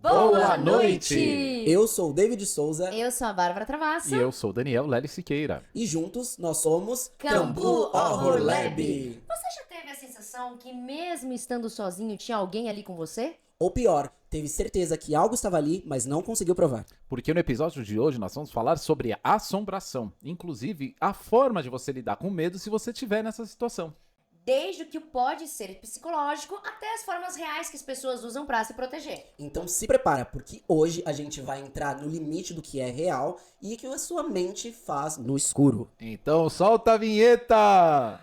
Boa noite! Eu sou o David Souza Eu sou a Bárbara Travasso. E eu sou o Daniel Lely Siqueira. e juntos nós somos Cambu Horror Horror Lab. Você já teve a sensação que mesmo estando sozinho tinha alguém ali com você? Ou pior, teve certeza que algo estava ali, mas não conseguiu provar. Porque no episódio de hoje nós vamos falar sobre a assombração. Inclusive, a forma de você lidar com medo se você estiver nessa situação. Desde o que pode ser psicológico até as formas reais que as pessoas usam pra se proteger. Então se prepara, porque hoje a gente vai entrar no limite do que é real e que a sua mente faz no escuro. Então solta a vinheta!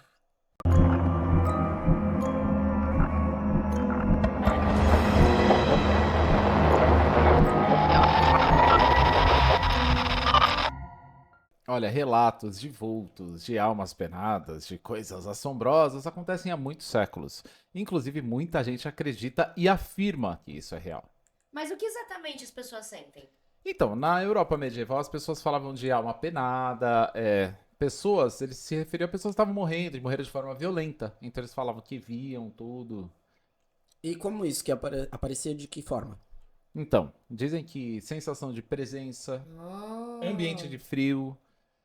Olha, relatos de vultos, de almas penadas, de coisas assombrosas acontecem há muitos séculos. Inclusive, muita gente acredita e afirma que isso é real. Mas o que exatamente as pessoas sentem? Então, na Europa medieval, as pessoas falavam de alma penada, pessoas, eles se referiam a pessoas que estavam morrendo, e morreram de forma violenta. Então eles falavam que viam tudo. E como isso que aparecia de que forma? Então, dizem que sensação de presença, ambiente de frio,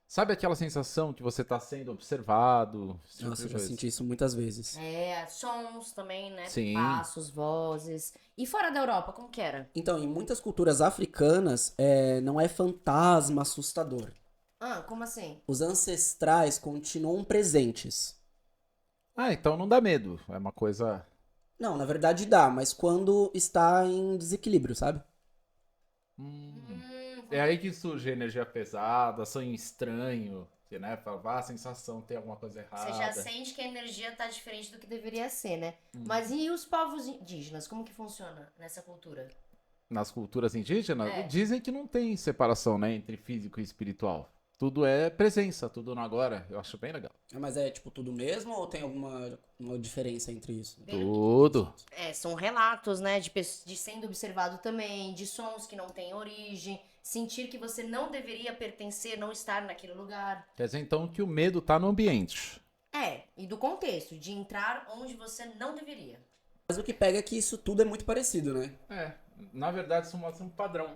sabe aquela sensação que você está sendo observado? Esse tipo Nossa, de eu já coisa. senti isso muitas vezes. Sons também, né? Sim. Passos, vozes. E fora da Europa, como que era? Então, em muitas culturas africanas, não é fantasma assustador. Como assim? Os ancestrais continuam presentes. Ah, então não dá medo, é uma coisa... Não, na verdade dá, mas quando está em desequilíbrio, sabe? É aí que surge a energia pesada, sonho estranho, que, né, fala, a sensação tem alguma coisa errada. Você já sente que a energia tá diferente do que deveria ser, né? Mas e os povos indígenas? Como que funciona nessa cultura? Nas culturas indígenas, É. dizem que não tem separação, né, entre físico e espiritual. Tudo é presença, tudo no agora. Eu acho bem legal. Mas é tipo tudo mesmo ou tem alguma uma diferença entre isso? Tudo. São relatos, né, de sendo observado também, de sons que não têm origem, sentir que você não deveria pertencer, não estar naquele lugar. Quer dizer, então, que o medo tá no ambiente. E do contexto, de entrar onde você não deveria. Mas o que pega é que isso tudo é muito parecido, né? Na verdade, isso mostra um padrão.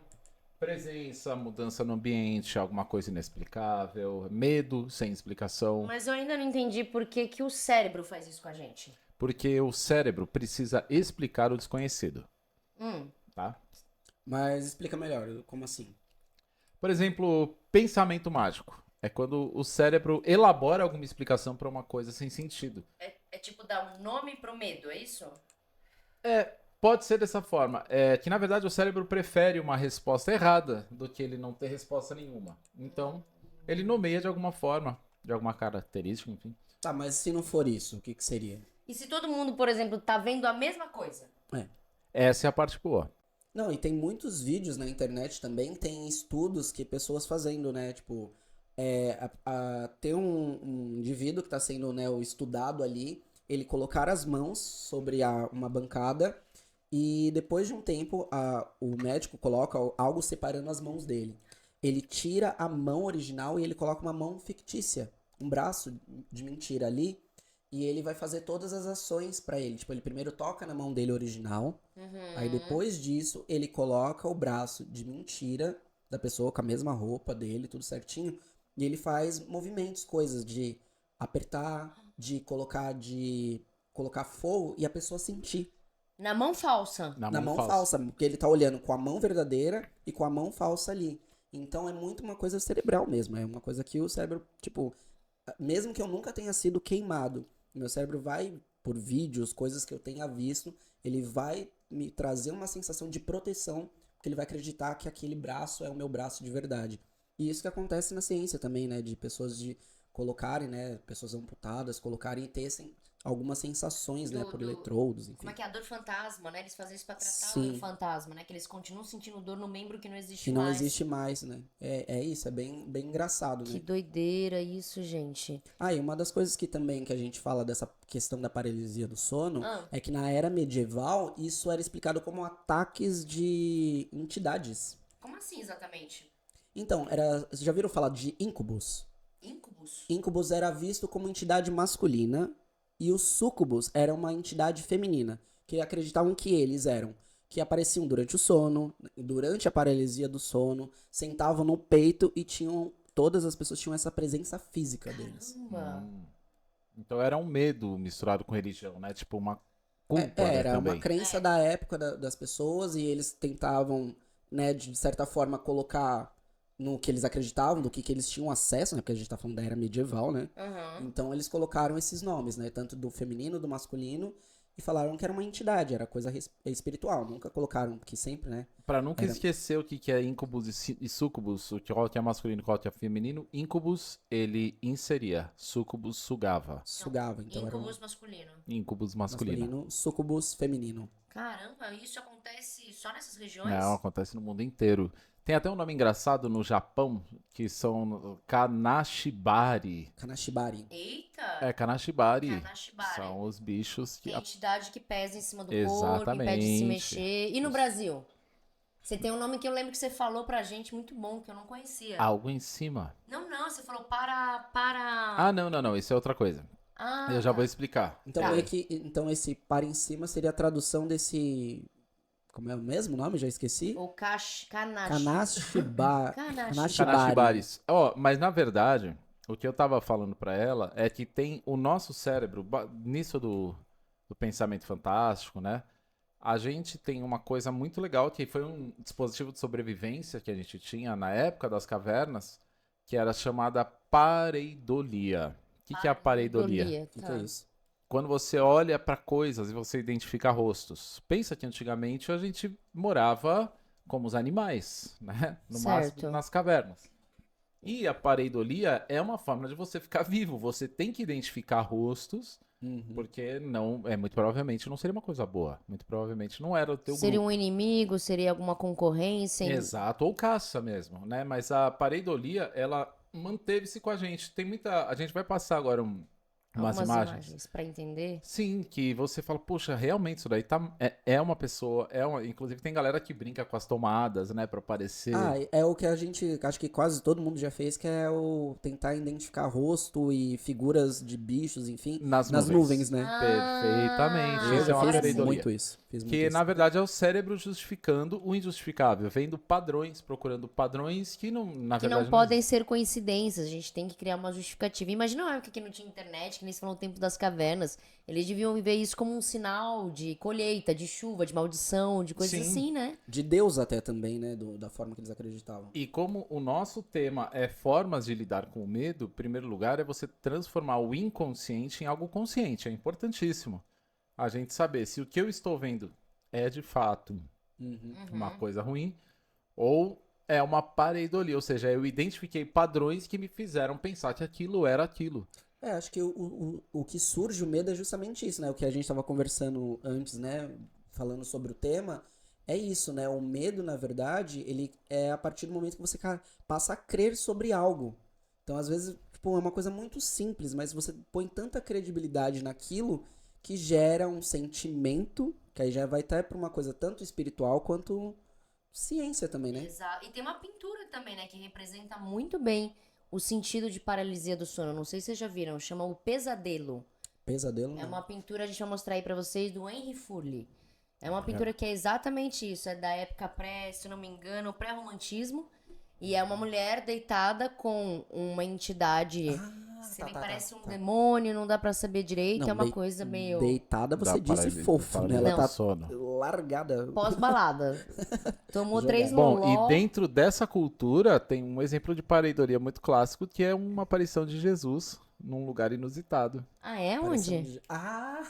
Presença, mudança no ambiente, alguma coisa inexplicável, medo sem explicação. Mas eu ainda não entendi por que que o cérebro faz isso com a gente. Porque o cérebro precisa explicar o desconhecido, tá? Mas explica melhor, como assim? Por exemplo, pensamento mágico. É quando o cérebro elabora alguma explicação para uma coisa sem sentido. É tipo dar um nome pro medo, é isso? Pode ser dessa forma. Que na verdade o cérebro prefere uma resposta errada do que ele não ter resposta nenhuma. Então, ele nomeia de alguma forma, de alguma característica, enfim. Tá, mas se não for isso, o que que seria? E se todo mundo, por exemplo, tá vendo a mesma coisa? Essa é a parte boa. Não, e tem muitos vídeos na internet também, tem estudos que pessoas fazendo, né? Tipo, tem um indivíduo que está sendo, né, o estudado ali, ele colocar as mãos sobre uma bancada e depois de um tempo o médico coloca algo separando as mãos dele. Ele tira a mão original e ele coloca uma mão fictícia, um braço de mentira ali, e ele vai fazer todas as ações pra ele. Tipo, ele primeiro toca na mão dele original, aí depois disso ele coloca o braço de mentira da pessoa com a mesma roupa dele, tudo certinho, e ele faz movimentos, coisas de apertar, de colocar fogo e a pessoa sentir. Na mão falsa. Na mão falsa, porque ele tá olhando com a mão verdadeira e com a mão falsa ali. Então é muito uma coisa cerebral mesmo, é uma coisa que o cérebro, tipo, mesmo que eu nunca tenha sido queimado, meu cérebro vai, por vídeos, coisas que eu tenha visto, ele vai me trazer uma sensação de proteção, porque ele vai acreditar que aquele braço é o meu braço de verdade. E isso que acontece na ciência também, né, de pessoas de colocarem, né, pessoas amputadas, colocarem e terem algumas sensações, né, por eletrodos, enfim. Como é que é a dor fantasma, né? Eles fazem isso pra tratar Sim. o fantasma, né? Que eles continuam sentindo dor no membro que não existe Que não mais. existe mais, né? É isso, é bem engraçado, Que né? doideira isso, gente. E uma das coisas que também que a gente fala dessa questão da paralisia do sono é que na era medieval isso era explicado como ataques de entidades. Como assim exatamente? Então, vocês já viram falar de íncubos? Incubus? Íncubus era visto como entidade masculina e os súcubos era uma entidade feminina, que acreditavam que eles eram que apareciam durante o sono, durante a paralisia do sono, sentavam no peito e todas as pessoas tinham essa presença física deles. Caramba. Então era um medo misturado com religião, né? Tipo uma culpa, né, Era uma também. crença da época das pessoas e eles tentavam, né, de certa forma, colocar no que eles acreditavam, do que eles tinham acesso, né, porque a gente tá falando da era medieval, né? Aham. Então eles colocaram esses nomes, né, tanto do feminino, do masculino, e falaram que era uma entidade, era coisa espiritual. Nunca colocaram, que sempre, né? Pra nunca Era- esquecer o que é incubus e sucubus, qual que é masculino e qual que é feminino, incubus ele inseria, sucubus sugava, Sugava, então era um Incubus masculino. incubus masculino. masculino, sucubus feminino. Caramba, isso acontece só nessas regiões? Não, acontece no mundo inteiro. Tem até um nome engraçado no Japão, que são Kanashibari. Kanashibari. Eita! É, Kanashibari. Kanashibari. São os bichos que... Tem entidade que pesa em cima do corpo, impede de se Exatamente. mexer. E no Brasil? Você tem um nome que eu lembro que você falou pra gente muito bom, que eu não conhecia. Algo em cima. Não, você falou para... Ah, não, isso é outra coisa. Ah, Eu já tá. vou explicar. Então, Tá. então esse para em cima seria a tradução desse. Como é o mesmo nome? Já esqueci. O Kanashi. Kanashibari. Kanashibaris. Ó, mas na verdade, o que eu tava falando pra ela é que tem o nosso cérebro, nisso do pensamento fantástico, né? A gente tem uma coisa muito legal, que foi um dispositivo de sobrevivência que a gente tinha na época das cavernas, que era chamada pareidolia. O que é a pareidolia? O que Tá. é isso? Quando você olha para coisas e você identifica rostos. Pensa que antigamente a gente morava como os animais, né? No Certo. máximo nas cavernas. E a pareidolia é uma forma de você ficar vivo. Você tem que identificar rostos, porque não, muito provavelmente não seria uma coisa boa. Muito provavelmente não era o teu Seria grupo. um inimigo, seria alguma concorrência? Exato, ou caça mesmo, né? Mas a pareidolia, ela manteve-se com a gente. Tem muita, a gente vai passar agora umas Algumas imagens. pra entender? Sim, que você fala, poxa, realmente isso daí é uma pessoa, inclusive tem galera que brinca com as tomadas, né, pra parecer. Ah, é o que a gente, acho que quase todo mundo já fez, que é o tentar identificar rosto e figuras de bichos, enfim, Nas nuvens, né? Perfeitamente, Eu isso é já uma fiz pareidolia. muito isso. Fiz muito Que isso. na verdade é o cérebro justificando o injustificável, vendo padrões, procurando padrões que não, na Que verdade não podem ser coincidências, a gente tem que criar uma justificativa. Imagina uma época que não tinha internet, que nem se falou no tempo das cavernas. Eles deviam ver isso como um sinal de colheita, de chuva, de maldição, de coisas Sim. assim, né? De Deus até também, né? Da forma que eles acreditavam. E como o nosso tema é formas de lidar com o medo, em primeiro lugar é você transformar o inconsciente em algo consciente. É importantíssimo a gente saber se o que eu estou vendo é de fato uma coisa ruim ou é uma pareidolia, ou seja, eu identifiquei padrões que me fizeram pensar que aquilo era aquilo. Acho que o que surge o medo é justamente isso, né? O que a gente estava conversando antes, né? Falando sobre o tema, é isso, né? O medo, na verdade, ele é a partir do momento que você passa a crer sobre algo. Então, às vezes, tipo, é uma coisa muito simples, mas você põe tanta credibilidade naquilo que gera um sentimento, que aí já vai até para uma coisa tanto espiritual quanto ciência também, né? Exato. E tem uma pintura também, né, que representa muito bem o sentido de paralisia do sono. Não sei se vocês já viram, chama O Pesadelo. Pesadelo, É né? uma pintura, a gente vai mostrar aí pra vocês, do Henry Furley. É uma pintura que é exatamente isso, é da época se não me engano, pré-romantismo. E é uma mulher deitada com uma entidade. Você me parece um demônio, não dá pra saber direito, Não, é uma coisa meio Deitada, você Dá disse para- fofo, para né? Ela lidar tá com sono. largada. pós-balada. Tomou Jogada. 3 Bom, loló. e dentro dessa cultura tem um exemplo de pareidolia muito clássico, que é uma aparição de Jesus num lugar inusitado. Ah, é? Parecendo Onde? Ah,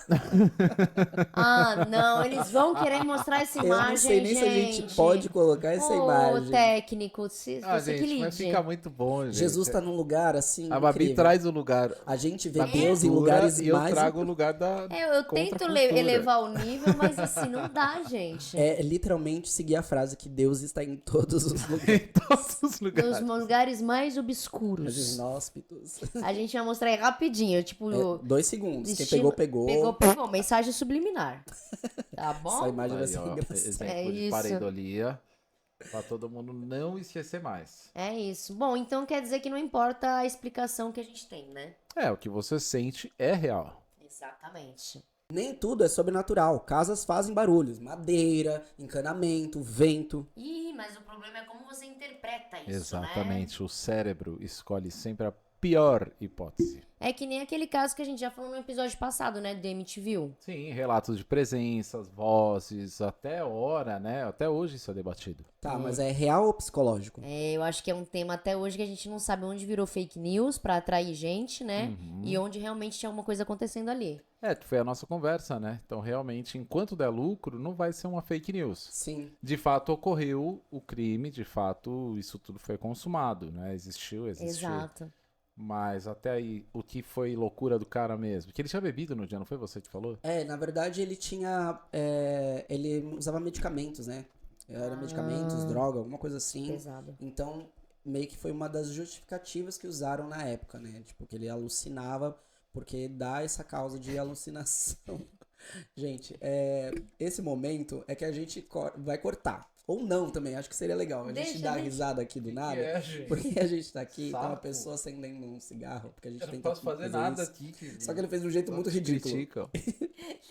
Ah, não, eles vão querer mostrar essa eu imagem, não sei nem se a gente pode colocar essa Ô, imagem. técnico, você que Gente, mas lide. fica muito bom, gente. Jesus tá num lugar assim A Babi incrível. traz o lugar A gente vê da Deus em cultura lugares e eu mais... trago o lugar da Eu tento contra-cultura. elevar o nível, mas assim, não dá, gente. É literalmente seguir a frase que Deus está em todos os em lugares. todos os lugares. Nos lugares mais Os obscuros. inóspitos. A gente vai mostrar aí rapidinho, tipo... 2 segundos. Quem destino- pegou, pegou. Pegou. Mensagem subliminar. Tá bom? Essa imagem vai Aí, ser ó, engraçada. exemplo É de isso. pareidolia, pra todo mundo não esquecer mais. É isso. Bom, então quer dizer que não importa a explicação que a gente tem, né? É, o que você sente é real. Exatamente. Nem tudo é sobrenatural. Casas fazem barulhos. Madeira, encanamento, vento. Ih, mas o problema é como você interpreta isso, né? Exatamente, o cérebro escolhe sempre a pior hipótese. É que nem aquele caso que a gente já falou no episódio passado, né, do MTV. Sim, relatos de presenças, vozes, até hora, né? Até hoje isso é debatido. Tá, mas é real ou psicológico? É, eu acho que é um tema até hoje que a gente não sabe onde virou fake news pra atrair gente, né? E onde realmente tinha alguma coisa acontecendo ali. Foi a nossa conversa, né? Então, realmente, enquanto der lucro, não vai ser uma fake news. Sim. De fato, ocorreu o crime, de fato, isso tudo foi consumado, né? Existiu. Exato. Mas até aí, o que foi loucura do cara mesmo? Que ele tinha bebido no dia, não foi você que falou? Na verdade ele tinha. Ele usava medicamentos, né? Era medicamentos, droga, alguma coisa assim. Pesado. Então, meio que foi uma das justificativas que usaram na época, né? Tipo, que ele alucinava, porque dá essa causa de alucinação. Gente, esse momento é que a gente vai cortar. Ou não também, acho que seria legal. A gente dá risada aqui do nada. gente? Porque a gente tá aqui, tem uma Saco. pessoa acendendo um cigarro. Porque a gente Eu não tenta posso fazer nada isso. aqui. Só que ele fez de um jeito muito ridículo. Criticam.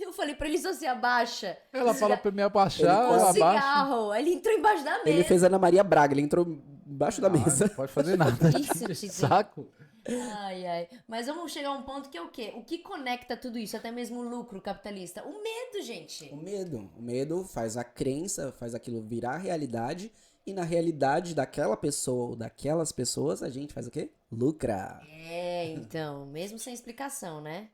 Eu falei pra ele, só se abaixa. Ela fala pra me abaixar, Ele eu O abaixo. cigarro. Ele entrou embaixo da mesa. Ele fez Ana Maria Braga, ele entrou embaixo da Ah, mesa. Não pode fazer nada. Isso, Titi. Saco. Ai, ai. Mas vamos chegar a um ponto que é o quê? O que conecta tudo isso? Até mesmo o lucro capitalista? O medo, gente. O medo faz a crença, faz aquilo virar realidade. E na realidade daquela pessoa ou daquelas pessoas, a gente faz o quê? Lucra. Então, mesmo sem explicação, né?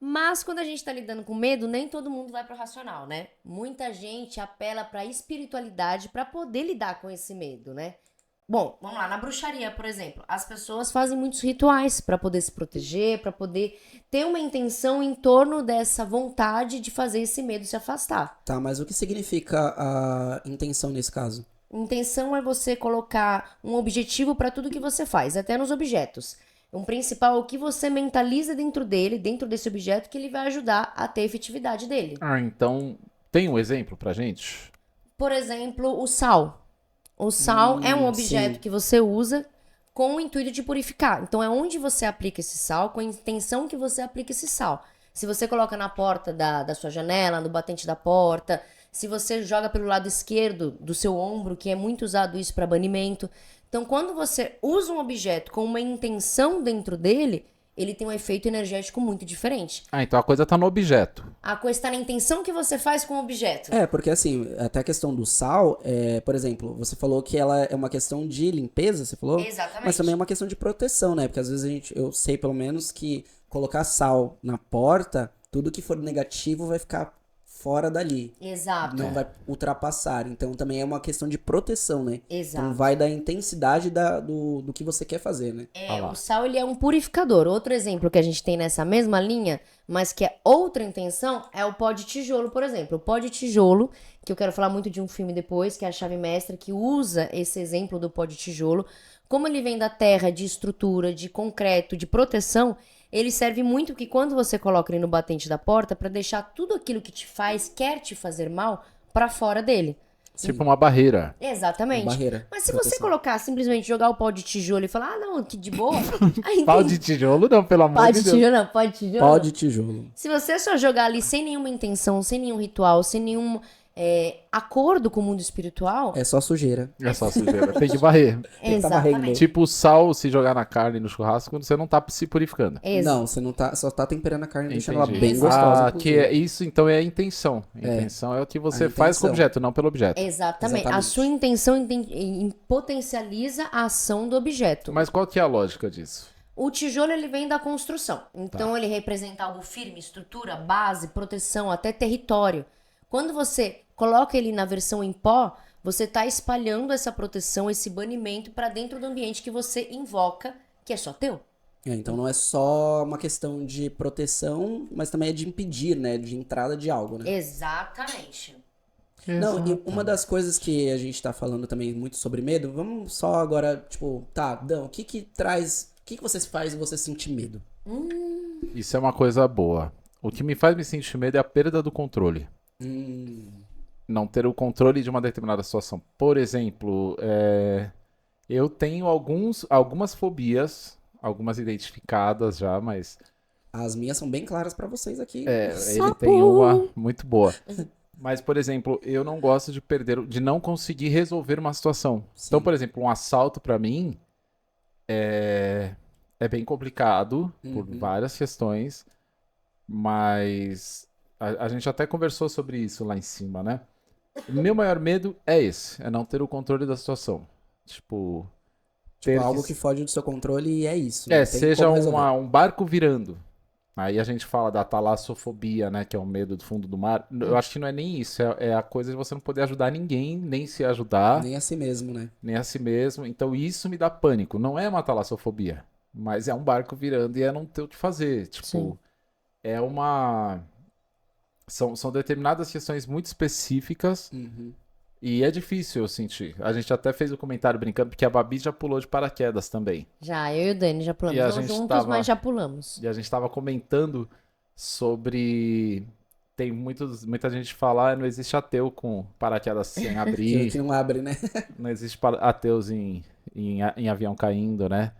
Mas quando a gente tá lidando com medo, nem todo mundo vai pro racional, né? Muita gente apela pra espiritualidade pra poder lidar com esse medo, né? Bom, vamos lá, na bruxaria, por exemplo, as pessoas fazem muitos rituais pra poder se proteger, pra poder ter uma intenção em torno dessa vontade de fazer esse medo se afastar. Tá, mas o que significa a intenção nesse caso? Intenção é você colocar um objetivo para tudo que você faz, até nos objetos. Um principal é o que você mentaliza dentro dele, dentro desse objeto, que ele vai ajudar a ter efetividade dele. Então, tem um exemplo pra gente? Por exemplo, o sal. O sal é um objeto sim. que você usa com o intuito de purificar. Então é onde você aplica esse sal, com a intenção que você aplica esse sal. Se você coloca na porta da sua janela, no batente da porta, se você joga pelo lado esquerdo do seu ombro, que é muito usado isso para banimento. Então, quando você usa um objeto com uma intenção dentro dele, ele tem um efeito energético muito diferente. Então a coisa tá no objeto. A coisa está na intenção que você faz com o objeto. Porque assim, até a questão do sal, por exemplo, você falou que ela é uma questão de limpeza, você falou? Exatamente. Mas também é uma questão de proteção, né? Porque às vezes eu sei pelo menos que colocar sal na porta, tudo que for negativo vai ficar fora dali. Exato. Não vai ultrapassar. Então também é uma questão de proteção, né? Exato. Então vai da intensidade do que você quer fazer, né? O sal ele é um purificador. Outro exemplo que a gente tem nessa mesma linha, mas que é outra intenção, é o pó de tijolo, por exemplo. O pó de tijolo, que eu quero falar muito de um filme depois, que é a Chave Mestra, que usa esse exemplo do pó de tijolo. Como ele vem da terra, de estrutura, de concreto, de proteção, ele serve muito que quando você coloca ele no batente da porta, para deixar tudo aquilo que quer te fazer mal, para fora dele. Tipo uma barreira. Exatamente. Uma barreira. Mas se Proteção. você colocar, simplesmente jogar o pau de tijolo e falar, não, que de boa. Aí Pau tem- de tijolo não, pelo amor Pau de de Deus. tijolo, não, pau de tijolo. Pó de tijolo. Se você só jogar ali sem nenhuma intenção, sem nenhum ritual, sem nenhum acordo com o mundo espiritual, É só sujeira. É só sujeira. Tem que varrer. Tem que tá varrendo. exatamente. Tipo o sal, se jogar na carne no churrasco, você não tá se purificando. Não, você não tá, só tá temperando a carne, deixando ela Entendi. bem gostosa. Que é isso, então é a intenção. A intenção é o que você faz com o intenção. objeto, não pelo objeto. Exatamente. A Exatamente. sua intenção potencializa a ação do objeto. Mas qual que é a lógica disso? O tijolo ele vem da construção. Então ele representa algo firme, estrutura, base, proteção, até território. Quando você coloca ele na versão em pó, você está espalhando essa proteção, esse banimento para dentro do ambiente que você invoca, que é só teu. Então não é só uma questão de proteção, mas também é de impedir, né? De entrada de algo, né? Exatamente. Não, e uma das coisas que a gente tá falando também muito sobre medo, vamos só agora, tipo, tá, Dan, o que que traz, o que que você faz você sentir medo? Isso é uma coisa boa. O que me faz me sentir medo é a perda do controle. Não ter o controle de uma determinada situação. Por exemplo, eu tenho algumas fobias, algumas identificadas já, mas As minhas são bem claras pra vocês aqui. Ele tem uma muito boa. Mas, por exemplo, eu não gosto de não conseguir resolver uma situação. Sim. Então, por exemplo, um assalto pra mim é bem complicado por várias questões, mas a gente até conversou sobre isso lá em cima, né? O meu maior medo é esse, é não ter o controle da situação. Tipo, ter Algo que foge do seu controle e é isso. Não tem seja como resolver. um barco virando. Aí a gente fala da talassofobia, né? Que é o medo do fundo do mar. Eu acho que não é nem isso. É a coisa de você não poder ajudar ninguém, nem se ajudar, Nem a si mesmo, né? nem a si mesmo. Então isso me dá pânico. Não é uma talassofobia, mas é um barco virando e é não ter o que fazer. Tipo, Sim. é uma... São determinadas questões muito específicas e é difícil eu sentir. A gente até fez o comentário brincando, porque a Babi já pulou de paraquedas também. Já, eu e o Dani já pulamos. E a Não gente juntos, mas já pulamos. E a gente tava comentando sobre... Tem muita gente que fala, não existe ateu com paraquedas sem abrir, Que não abre, né? não existe ateus em avião caindo, né?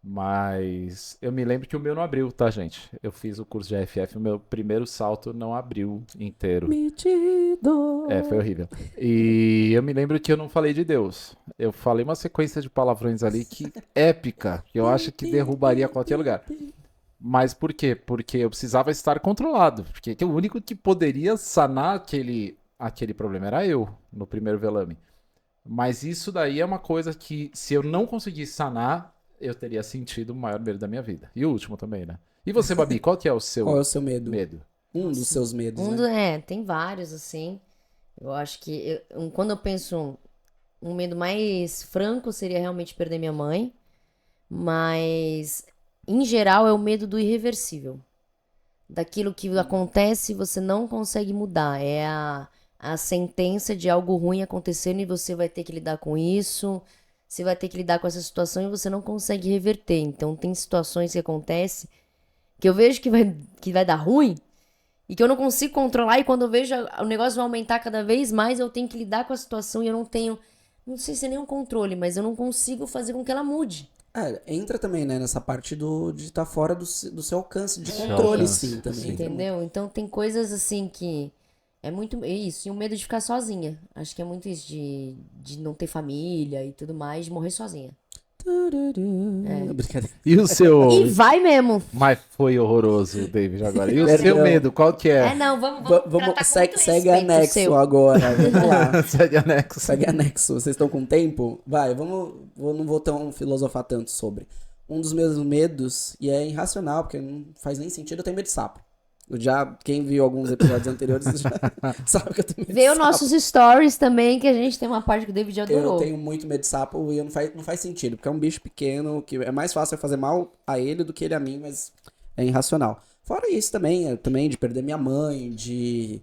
Mas eu me lembro que o meu não abriu, tá, gente? Eu fiz o curso de AFF, o meu primeiro salto não abriu inteiro. Metido. Foi horrível. E eu me lembro que eu não falei de Deus. Eu falei uma sequência de palavrões ali que épica, que eu acho que derrubaria qualquer lugar. Mas por quê? Porque eu precisava estar controlado. Porque o único que poderia sanar aquele problema era eu, no primeiro velame. Mas isso daí é uma coisa que, se eu não conseguisse sanar, eu teria sentido o maior medo da minha vida. E o último também, né? E você, Babi, qual que é o seu Qual é o seu medo? medo? Um dos seus medos, né? Tem vários, assim. Eu acho que quando eu penso um medo mais franco seria realmente perder minha mãe. Mas, em geral, é o medo do irreversível. Daquilo que acontece e você não consegue mudar. É a sentença de algo ruim acontecendo e você vai ter que lidar com isso. Você vai ter que lidar com essa situação e você não consegue reverter. Então, tem situações que acontecem que eu vejo que vai dar ruim e que eu não consigo controlar. E quando eu vejo o negócio vai aumentar cada vez mais, eu tenho que lidar com a situação e eu não tenho, não sei se é nenhum controle, mas eu não consigo fazer com que ela mude. Entra também, né, nessa parte de estar fora do seu alcance de controle, sim, também. Entendeu? Então, tem coisas assim que é muito isso. E o medo de ficar sozinha. Acho que é muito isso de não ter família e tudo mais, de morrer sozinha. Brincadeira. E o seu... E vai mesmo. Mas foi horroroso, David, agora. E o seu medo, qual que é? Não, vamos tratar segue anexo agora. Vamos lá. Segue anexo. Segue anexo. Vocês estão com tempo? Vai, não vou tão filosofar tanto sobre. Um dos meus medos, e é irracional, porque não faz nem sentido, eu tenho medo de sapo. Quem viu alguns episódios anteriores já sabe que eu tenho medo de Vê sapo. os nossos stories também, que a gente tem uma parte que o David adorou. Eu tenho muito medo de sapo e não faz sentido, porque é um bicho pequeno, que é mais fácil eu fazer mal a ele do que ele a mim, mas é irracional. Fora isso também de perder minha mãe, de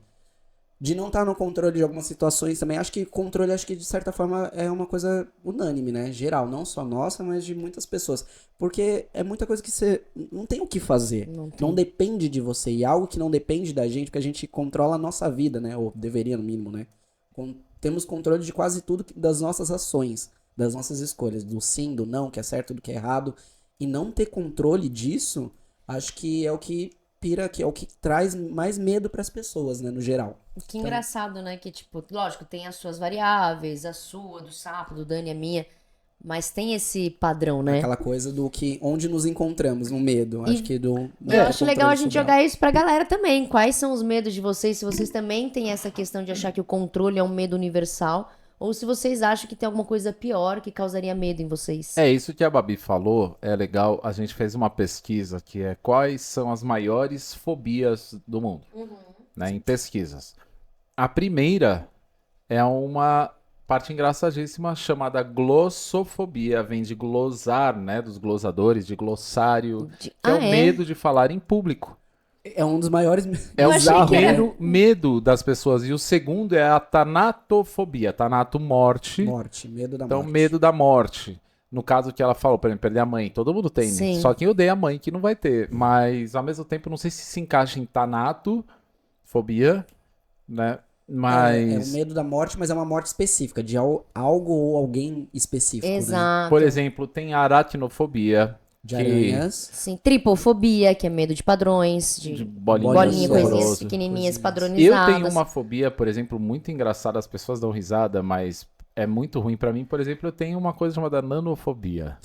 não estar no controle de algumas situações também. Acho que controle, de certa forma é uma coisa unânime, né? Geral, não só nossa, mas de muitas pessoas. Porque é muita coisa que você não tem o que fazer. Não depende de você. E algo que não depende da gente, porque a gente controla a nossa vida, né? Ou deveria, no mínimo, né? Temos controle de quase tudo das nossas ações, das nossas escolhas. Do sim, do não, que é certo, do que é errado. E não ter controle disso, acho que é o que que é o que traz mais medo para as pessoas, né, no geral. Que engraçado, né, que tipo, lógico, tem as suas variáveis, a sua, do sapo, do Dani, a minha, mas tem esse padrão, né? Aquela coisa do que, onde nos encontramos, no medo, acho que do... Eu acho legal a gente jogar isso pra galera também, quais são os medos de vocês, se vocês também têm essa questão de achar que o controle é um medo universal, ou se vocês acham que tem alguma coisa pior que causaria medo em vocês. É isso que a Babi falou, é legal. A gente fez uma pesquisa que é quais são as maiores fobias do mundo, né, em pesquisas. A primeira é uma parte engraçadíssima chamada glossofobia, vem de glosar, né, dos glosadores, de glossário, que é o medo de falar em público. É um dos maiores... É o medo das pessoas. E o segundo é a tanatofobia. Tanato, morte. Morte, medo da morte. Então, medo da morte. No caso que ela falou, por exemplo, perder a mãe. Todo mundo tem, né? Só quem odeia a mãe que não vai ter. Mas, ao mesmo tempo, não sei se encaixa em tanatofobia, né? Mas... É o medo da morte, mas é uma morte específica, de algo ou alguém específico, Exato. né? Por exemplo, tem a aracnofobia, De Que- aranhas. Sim, tripofobia, que é medo de padrões, De de bolinhas bolinha, coisinhas horrorosas. pequenininhas, Coisinhas. padronizadas. Eu tenho uma fobia, por exemplo, muito engraçada, as pessoas dão risada, mas é muito ruim pra mim. Por exemplo, eu tenho uma coisa chamada nanofobia.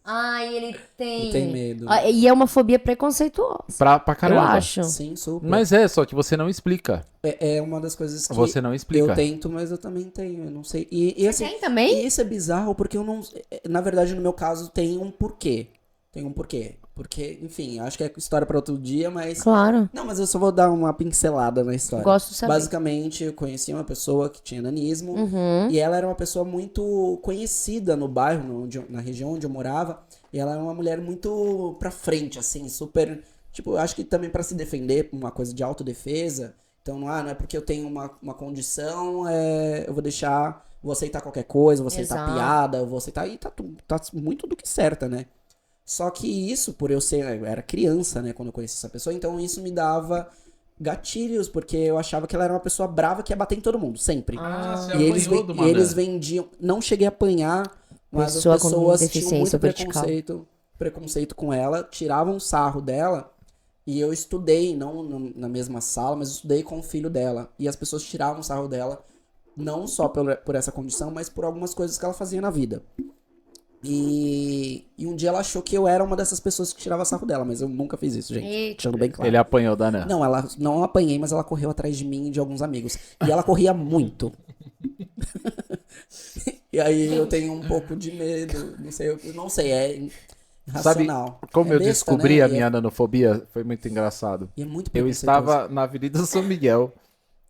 Ai, ele tem. Eu tenho medo. Ah, e é uma fobia preconceituosa. Pra Eu caramba. acho. Sim, super. Mas é, só que você não explica. É uma das coisas que Você não eu explica. tento, mas eu também tenho. Eu não sei. E Você assim, tem também? e isso é bizarro porque eu não. Na verdade, no meu caso, tem um porquê. Tem um porquê. Porque, enfim, acho que é história pra outro dia, mas. Claro. Não, mas eu só vou dar uma pincelada na história. Gosto de saber. Basicamente, eu conheci uma pessoa que tinha nanismo. Uhum. E ela era uma pessoa muito conhecida no bairro, na região onde eu morava. E ela era uma mulher muito pra frente, assim, super. Tipo, eu acho que também pra se defender, uma coisa de autodefesa. Então, não é porque eu tenho uma condição, eu vou deixar. Vou aceitar qualquer coisa, vou aceitar Exato. piada, eu vou aceitar. E tá muito do que certa, né? Só que isso, por eu era criança, né, quando eu conheci essa pessoa, então isso me dava gatilhos, porque eu achava que ela era uma pessoa brava que ia bater em todo mundo, sempre. você E eles, apanhou do e eles Manan. vendiam. Não cheguei a apanhar, mas Pessoa as com pessoas tinham deficiência muito vertical. preconceito com ela, tiravam sarro dela. E eu estudei, não na mesma sala, mas eu estudei com o filho dela. E as pessoas tiravam sarro dela, não só por essa condição, mas por algumas coisas que ela fazia na vida. E um dia ela achou que eu era uma dessas pessoas que tirava sarro dela, mas eu nunca fiz isso, gente. Eita. Deixando bem claro. Ele apanhou da Nan. Não, ela não apanhei, mas ela correu atrás de mim e de alguns amigos. E ela corria muito. E aí eu tenho um pouco de medo. Não sei, é irracional. Como É eu besta, descobri né? a minha nanofobia? Foi muito engraçado. E é muito Eu preconceituoso. estava na Avenida São Miguel,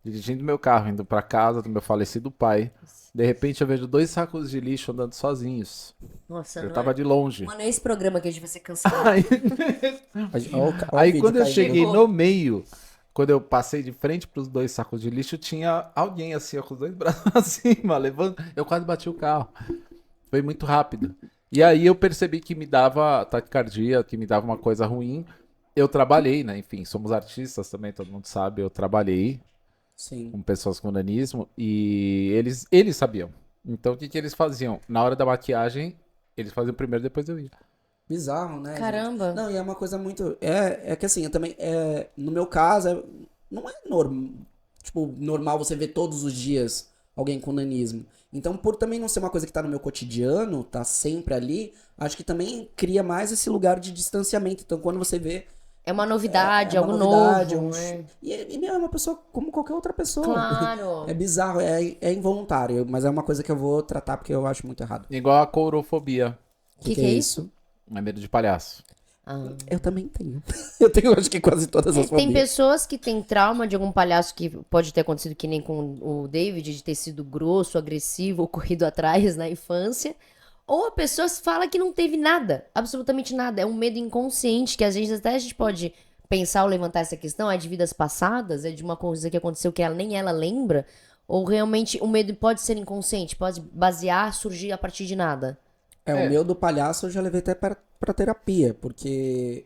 dirigindo meu carro, indo pra casa do meu falecido pai. De repente eu vejo 2 sacos de lixo andando sozinhos. Nossa, Eu não tava é... de longe. Mano, é esse programa que a gente vai ser cancelado. Aí, Ó o aí vídeo quando eu caindo. cheguei no meio, quando eu passei de frente pros 2 sacos de lixo, tinha alguém assim, ó, com os 2 braços acima, levando. Eu quase bati o carro. Foi muito rápido. E aí eu percebi que me dava taquicardia, que me dava uma coisa ruim. Eu trabalhei, né? Enfim, somos artistas também, todo mundo sabe. Eu trabalhei Sim. com pessoas com nanismo e eles sabiam. Então o que eles faziam? Na hora da maquiagem, eles faziam primeiro, depois eu ia. Bizarro, né? gente? Caramba. Não, e é uma coisa muito. É que assim, eu também. No meu caso, não é normal você ver todos os dias alguém com nanismo. Então, por também não ser uma coisa que tá no meu cotidiano, tá sempre ali, acho que também cria mais esse lugar de distanciamento. Então, quando você vê. É uma novidade, É uma algo novidade, novo. E meu, é uma pessoa como qualquer outra pessoa. Claro. É bizarro, é involuntário, mas é uma coisa que eu vou tratar porque eu acho muito errado. Igual a courofobia. Que é isso? É medo de palhaço. Ah. Eu também tenho. Eu tenho, acho que quase todas as Tem fobias. pessoas que têm trauma de algum palhaço que pode ter acontecido que nem com o David, de ter sido grosso, agressivo ou corrido atrás na infância. Ou a pessoa fala que não teve nada, absolutamente nada. É um medo inconsciente que às vezes até a gente pode pensar ou levantar essa questão, é de vidas passadas, é de uma coisa que aconteceu que nem ela lembra. Ou realmente o medo pode ser inconsciente, pode basear, surgir a partir de nada. O meu do palhaço eu já levei até pra terapia, porque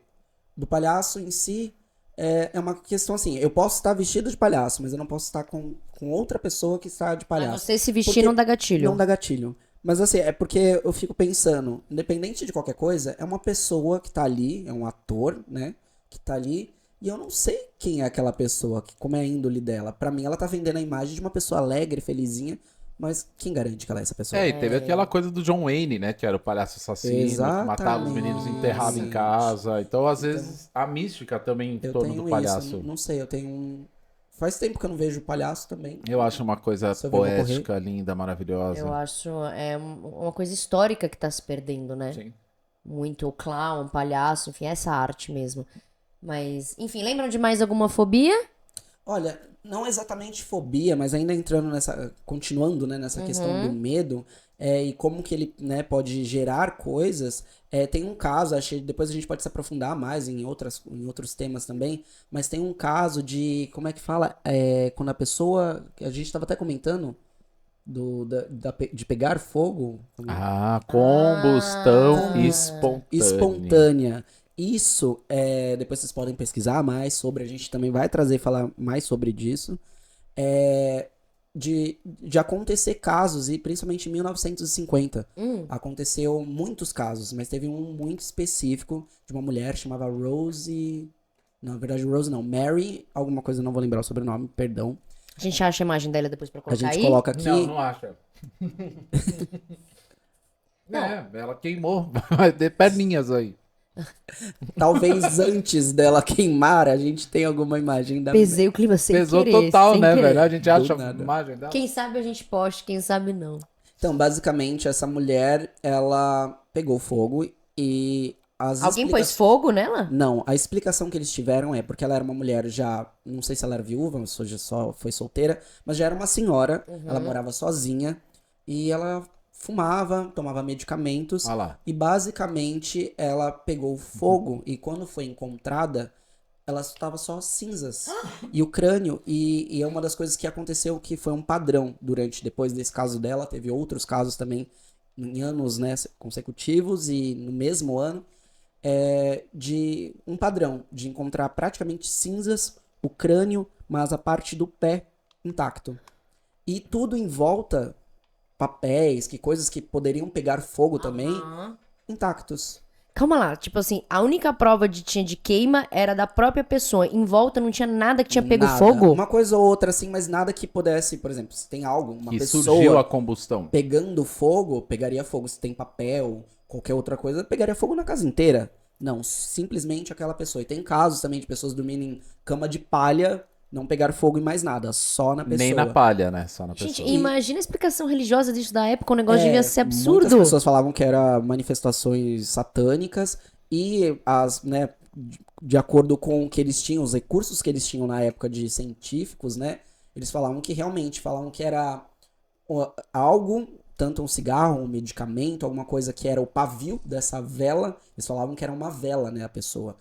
do palhaço em si é uma questão assim, eu posso estar vestido de palhaço, mas eu não posso estar com outra pessoa que está de Mas palhaço. você se vestir Porque não dá gatilho. Não dá gatilho. Mas assim, é porque eu fico pensando, independente de qualquer coisa, é uma pessoa que tá ali, é um ator, né, que tá ali, e eu não sei quem é aquela pessoa, como é a índole dela. Pra mim, ela tá vendendo a imagem de uma pessoa alegre, felizinha, mas quem garante que ela é essa pessoa? E teve aquela coisa do John Wayne, né? Que era o palhaço assassino, que matava os meninos e enterrava em casa. Então, às vezes, a mística também em Eu torno tenho do palhaço. isso, não sei, eu tenho um... Faz tempo que eu não vejo palhaço também. Eu acho uma coisa Se eu ver, eu vou poética, linda, maravilhosa. Eu acho uma coisa histórica que tá se perdendo, né? Sim. Muito o clown, palhaço, enfim, essa arte mesmo. Mas, enfim, lembram de mais alguma fobia? Olha, não exatamente fobia, mas ainda entrando continuando, né, nessa questão do medo, e como que ele, né, pode gerar coisas. Tem um caso, achei, depois a gente pode se aprofundar mais em outros temas também, mas tem um caso de, como é que fala? Quando a pessoa, a gente estava até comentando, de pegar fogo. Combustão espontânea. Espontânea. Isso, depois vocês podem pesquisar mais sobre, a gente também vai falar mais sobre disso. de acontecer casos, e principalmente em 1950. Hum. Aconteceu muitos casos, mas teve um muito específico de uma mulher chamada Rose. Não, na verdade, Rose não. Mary, alguma coisa, não vou lembrar o sobrenome, perdão. A gente acha a imagem dela depois pra A colocar gente aí? coloca aqui. Não acha. Ela queimou. Vai ter perninhas aí. Talvez antes dela queimar, a gente tenha alguma imagem da. Pesei o clima sem Pesou querer, total, sem né, querer. velho? A gente Do acha a nada. imagem dela. Quem sabe a gente poste, quem sabe não. Então, basicamente, essa mulher, ela pegou fogo e Alguém pôs fogo nela? Não, a explicação que eles tiveram é porque ela era uma mulher já, não sei se ela era viúva, ou seja, só foi solteira, mas já era uma senhora, ela morava sozinha e ela fumava, tomava medicamentos Olha lá. e basicamente ela pegou fogo e quando foi encontrada, ela estava só cinzas. E o crânio, e é uma das coisas que aconteceu que foi um padrão depois desse caso dela, teve outros casos também em anos, né, consecutivos e no mesmo ano, de um padrão, de encontrar praticamente cinzas, o crânio, mas a parte do pé intacto. E tudo em volta, papéis, coisas que poderiam pegar fogo também, Aham. intactos. Calma lá, tipo assim, a única prova tinha de queima era da própria pessoa. Em volta não tinha nada que tinha pego Nada. fogo? Uma coisa ou outra, assim, mas nada que pudesse, por exemplo, se tem algo, uma Que pessoa surgiu a combustão. pegando fogo, pegaria fogo. Se tem papel, qualquer outra coisa, pegaria fogo na casa inteira. Não, simplesmente aquela pessoa. E tem casos também de pessoas dormindo em cama de palha, não pegar fogo em mais nada, só na pessoa. Nem na palha, né? Só na Gente, pessoa. imagina a explicação religiosa disso da época, o negócio devia ser Muitas absurdo. pessoas falavam que era manifestações satânicas e né, de acordo com o que eles tinham, os recursos que eles tinham na época de científicos, né, eles falavam que era algo, tanto um cigarro, um medicamento, alguma coisa que era o pavio dessa vela, eles falavam que era uma vela, né, a pessoa.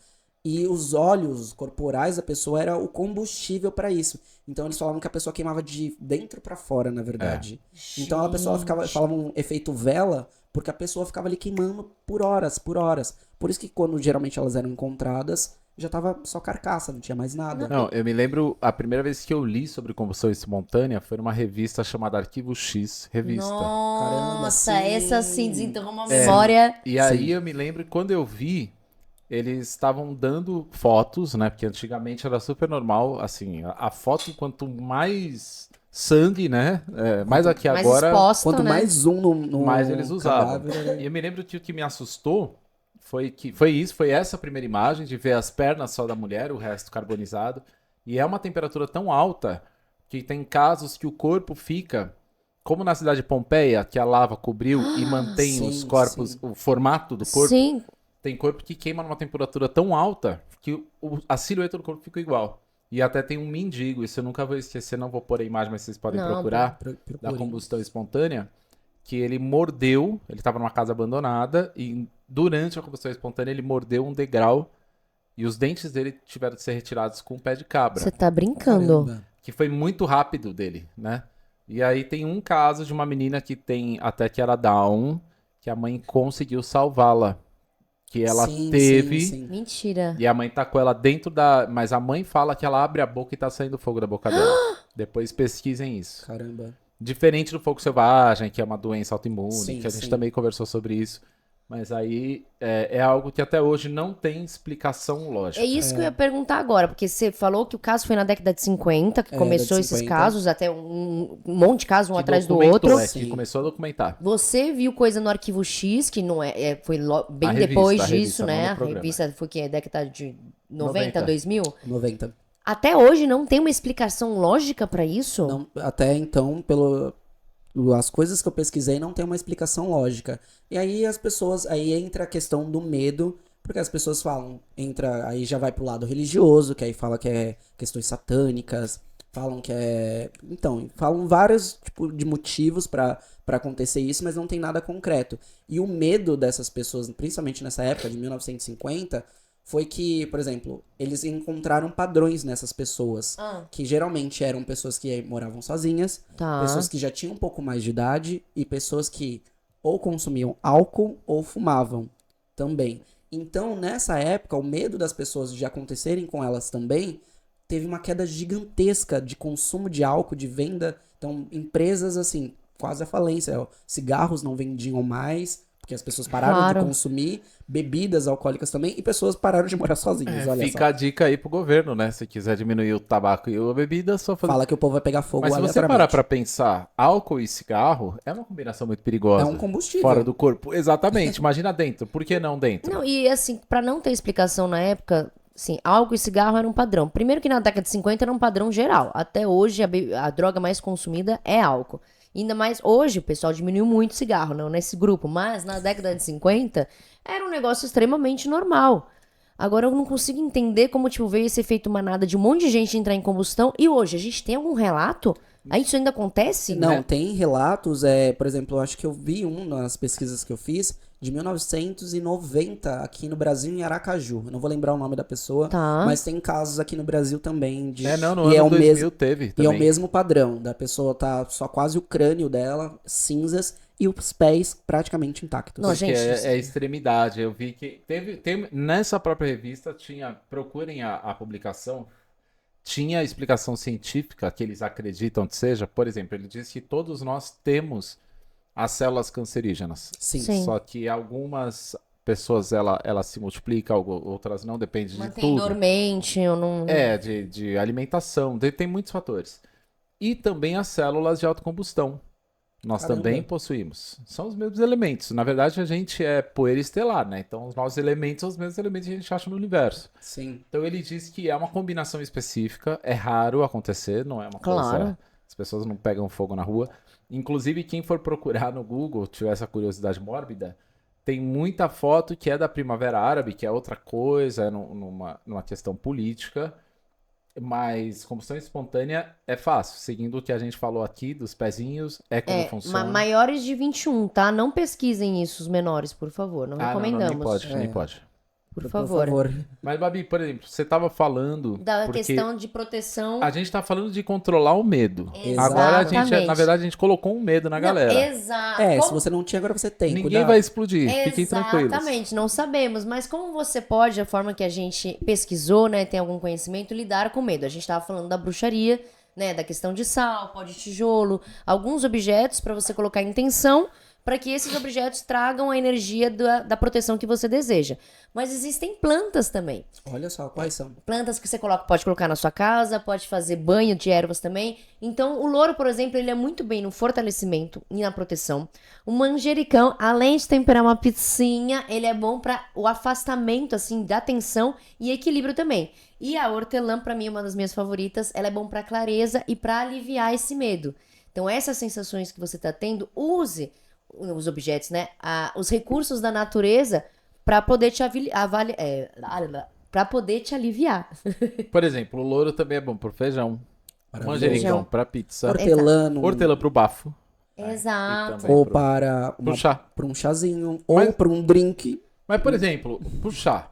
E os óleos corporais da pessoa era o combustível para isso. Então eles falavam que a pessoa queimava de dentro para fora, na verdade. Então a pessoa falava um efeito vela, porque a pessoa ficava ali queimando por horas, por horas. Por isso que quando geralmente elas eram encontradas, já tava só carcaça, não tinha mais nada. Não, eu me lembro, a primeira vez que eu li sobre combustão espontânea foi numa revista chamada Arquivo X, revista. Caramba, Nossa, sim. essa sim desenterrou uma memória. E aí eu me lembro que quando eu vi, eles estavam dando fotos, né? Porque antigamente era super normal, assim, a foto, quanto mais sangue, né? Mais aqui Mais agora, exposta, Quanto né? mais um no mais eles usavam. cadáver, E eu me lembro que o que me assustou foi essa primeira imagem, de ver as pernas só da mulher, o resto carbonizado. E é uma temperatura tão alta que tem casos que o corpo fica, como na cidade de Pompeia, que a lava cobriu e mantém sim, os corpos, sim. o formato do corpo. Sim. Tem corpo que queima numa temperatura tão alta que a silhueta do corpo fica igual. E até tem um mendigo, isso eu nunca vou esquecer, não vou pôr a imagem, mas vocês podem Não, procurar, da procurem. combustão espontânea, que ele mordeu, ele estava numa casa abandonada, e durante a combustão espontânea ele mordeu um degrau, e os dentes dele tiveram que ser retirados com um pé de cabra. Você tá brincando. Caramba. Que foi muito rápido dele, né? E aí tem um caso de uma menina que tem, até que era Down, que a mãe conseguiu salvá-la. Que ela Sim, teve, sim, sim. Mentira. e a mãe tacou ela dentro da... Mas a mãe fala que ela abre a boca e tá saindo fogo da boca dela. Depois pesquisem isso. Caramba. Diferente do fogo selvagem, que é uma doença autoimune, Sim, que a gente sim. também conversou sobre isso. Mas aí é algo que até hoje não tem explicação lógica. É isso que eu ia perguntar agora, porque você falou que o caso foi na década de 50, que começou década de esses 50. casos, até um monte de casos, um Que atrás do documentou, outro. que Sim. começou a documentar. Você viu coisa no Arquivo X, que não foi bem A revista, depois a disso, revista, né? não no A programa. revista foi que década de 90, 90. 2000. 90. Até hoje não tem uma explicação lógica pra isso? Não, até então, as coisas que eu pesquisei não tem uma explicação lógica. E aí aí entra a questão do medo, porque as pessoas falam, aí já vai pro lado religioso, que aí fala que é questões satânicas, falam que então, falam vários tipos de motivos pra acontecer isso, mas não tem nada concreto. E o medo dessas pessoas, principalmente nessa época de 1950, foi que, por exemplo, eles encontraram padrões nessas pessoas, que geralmente eram pessoas que moravam sozinhas, Tá. pessoas que já tinham um pouco mais de idade e pessoas que ou consumiam álcool ou fumavam também. Então, nessa época, o medo das pessoas de acontecerem com elas também teve uma queda gigantesca de consumo de álcool, de venda. Então, empresas, assim, quase a falência. Ó, cigarros não vendiam mais, porque as pessoas pararam Claro. de consumir, bebidas alcoólicas também, e pessoas pararam de morar sozinhas, olha Fica só. a dica aí pro governo, né? Se quiser diminuir o tabaco e a bebida, só fazer. Fala que o povo vai pegar fogo Mas se você aleatoriamente. parar pra pensar, álcool e cigarro é uma combinação muito perigosa. É um combustível. Fora do corpo. Exatamente. Imagina dentro. Por que não dentro? Não, e assim, pra não ter explicação na época, assim, álcool e cigarro era um padrão. Primeiro que na década de 50 era um padrão geral. Até hoje a droga mais consumida é álcool. Ainda mais hoje o pessoal diminuiu muito o cigarro, não nesse grupo, mas na década de 50 era um negócio extremamente normal. Agora eu não consigo entender como tipo, veio esse efeito manada de um monte de gente entrar em combustão e hoje a gente tem algum relato? Aí isso ainda acontece? Não, né? tem relatos, por exemplo, eu acho que eu vi um nas pesquisas que eu fiz, de 1990, aqui no Brasil, em Aracaju. Eu não vou lembrar o nome da pessoa, Tá. mas tem casos aqui no Brasil também. No e ano é o 2000 mesmo, teve e é também. o mesmo padrão, da pessoa tá só quase o crânio dela, cinzas, e os pés praticamente intactos. Não, Porque gente, é extremidade. Eu vi que nessa própria revista procurem a publicação, tinha explicação científica que eles acreditam que seja. Por exemplo, ele diz que todos nós temos as células cancerígenas. Sim. Sim. Só que algumas pessoas ela se multiplica, outras não, depende de mantém tudo. dormente, eu não... De alimentação, tem muitos fatores. E também as células de autocombustão. Nós Caramba. também possuímos. São os mesmos elementos. Na verdade, a gente é poeira estelar, né? Então, os nossos elementos são os mesmos elementos que a gente acha no universo. Sim. Então, ele diz que é uma combinação específica, é raro acontecer, não é uma Claro. coisa... As pessoas não pegam fogo na rua. Inclusive, quem for procurar no Google, tiver essa curiosidade mórbida, tem muita foto que é da Primavera Árabe, que é outra coisa, numa questão política. Mas combustão espontânea é fácil. Seguindo o que a gente falou aqui dos pezinhos, é como funciona. Maiores de 21, tá? Não pesquisem isso, os menores, por favor. Não Ah, não, recomendamos. nem pode, nem É. pode. Por favor. Mas, Babi, por exemplo, você tava falando... Da porque questão de proteção. a gente tá falando de controlar o medo. Exatamente. Agora, na verdade, a gente colocou um medo na galera. Exato. Se você não tinha, agora você tem. Ninguém Cuidado. vai explodir, fiquem tranquilos. Exatamente, não sabemos, mas como você pode, a forma que a gente pesquisou, né, tem algum conhecimento, lidar com medo. A gente estava falando da bruxaria, né, da questão de sal, pó de tijolo, alguns objetos para você colocar em tensão, para que esses objetos tragam a energia da proteção que você deseja. Mas existem plantas também. Olha só, quais são? Plantas que você pode colocar na sua casa, pode fazer banho de ervas também. Então, o louro, por exemplo, ele é muito bem no fortalecimento e na proteção. O manjericão, além de temperar uma pizzinha, ele é bom para o afastamento, assim, da tensão e equilíbrio também. E a hortelã, para mim, é uma das minhas favoritas. Ela é bom para clareza e para aliviar esse medo. Então, essas sensações que você tá tendo, use os objetos, né? Os recursos da natureza para poder te para poder te aliviar. Por exemplo, o louro também é bom pro feijão. Maravilhoso. Manjericão pra pizza. Hortelã, Hortelã pro bafo. Exato. também ou pro- para pro chá. para um chazinho, Mas- ou para um drink. Mas, por exemplo, pro chá.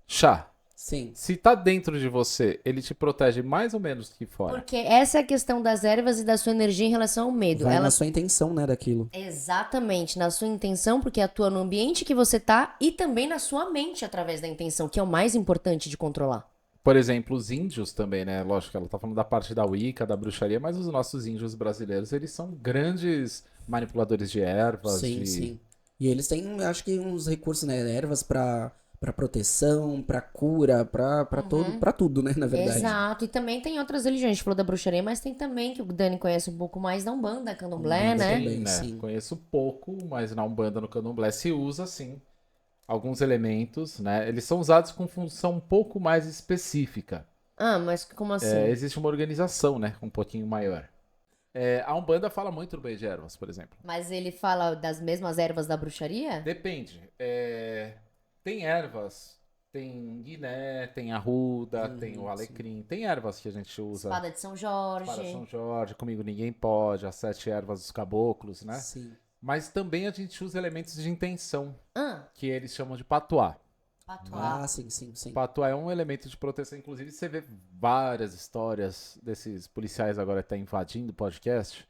Chá. Sim. Se tá dentro de você, ele te protege mais ou menos do que fora. Porque essa é a questão das ervas e da sua energia em relação ao medo. Vai Ela na sua intenção, né, daquilo. Exatamente, na sua intenção, porque atua no ambiente que você tá e também na sua mente através da intenção, que é o mais importante de controlar. Por exemplo, os índios também, né? Lógico que ela tá falando da parte da Wicca, da bruxaria, mas os nossos índios brasileiros, eles são grandes manipuladores de ervas. Sim, sim. E eles têm, acho que, uns recursos, né, ervas para proteção, para cura, para todo, para tudo, né, na verdade. Exato, e também tem outras religiões, a gente falou da bruxaria, mas tem também, que o Dani conhece um pouco mais da Umbanda, Candomblé, Umbanda né? também. Sim, né? sim. Conheço pouco, mas na Umbanda, no Candomblé, se usa, sim, alguns elementos, né? Eles são usados com função um pouco mais específica. Ah, mas como assim? Existe uma organização, né? Um pouquinho maior. A Umbanda fala muito do banho de ervas, por exemplo. Mas ele fala das mesmas ervas da bruxaria? Depende. Tem ervas, tem guiné, tem arruda, tem o alecrim. Tem ervas que a gente usa. Espada de São Jorge. Para São Jorge, comigo ninguém pode, as 7 ervas dos caboclos, né? Sim. Mas também a gente usa elementos de intenção, Ah, que eles chamam de patuá. patuá. Ah, sim, sim, sim. Patuá é um elemento de proteção. Inclusive, você vê várias histórias desses policiais agora que estão invadindo o podcast.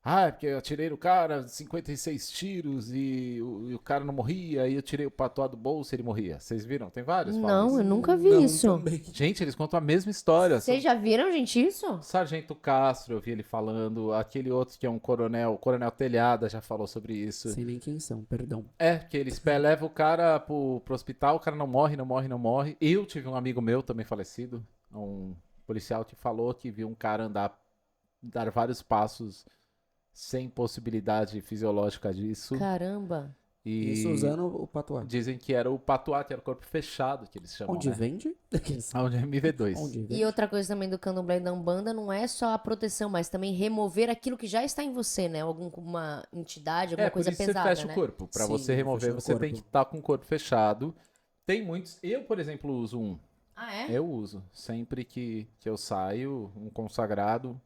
Ah, é porque eu atirei no cara 56 tiros e o cara não morria, aí eu tirei o patuá do bolso e ele morria. Vocês viram? Tem vários que falam Não, eu isso. nunca vi Não, isso. também. Gente, eles contam a mesma história. Vocês já viram, gente, isso? Sargento Castro, eu vi ele falando. Aquele outro que é um coronel, o Coronel Telhada já falou sobre isso. Sei nem quem são, perdão. É, que eles levam o cara pro hospital, o cara não morre, não morre, não morre. Eu tive um amigo meu também falecido, um policial que falou que viu um cara dar vários passos sem possibilidade fisiológica disso. Caramba. Isso E usando o patuá. dizem que era o patuá, que era o corpo fechado, que eles chamam, Onde né? vende? Onde é MV2. Onde E vende? outra coisa também do candomblé e da Umbanda não é só a proteção, mas também remover aquilo que já está em você, né? Alguma entidade, alguma Por coisa isso você pesada, fecha né? o corpo. Pra Sim, você remover, fecha o você tem corpo. que estar com o corpo fechado. Tem muitos. Eu, por exemplo, uso um. Ah, é? Eu uso. Sempre que eu saio, um consagrado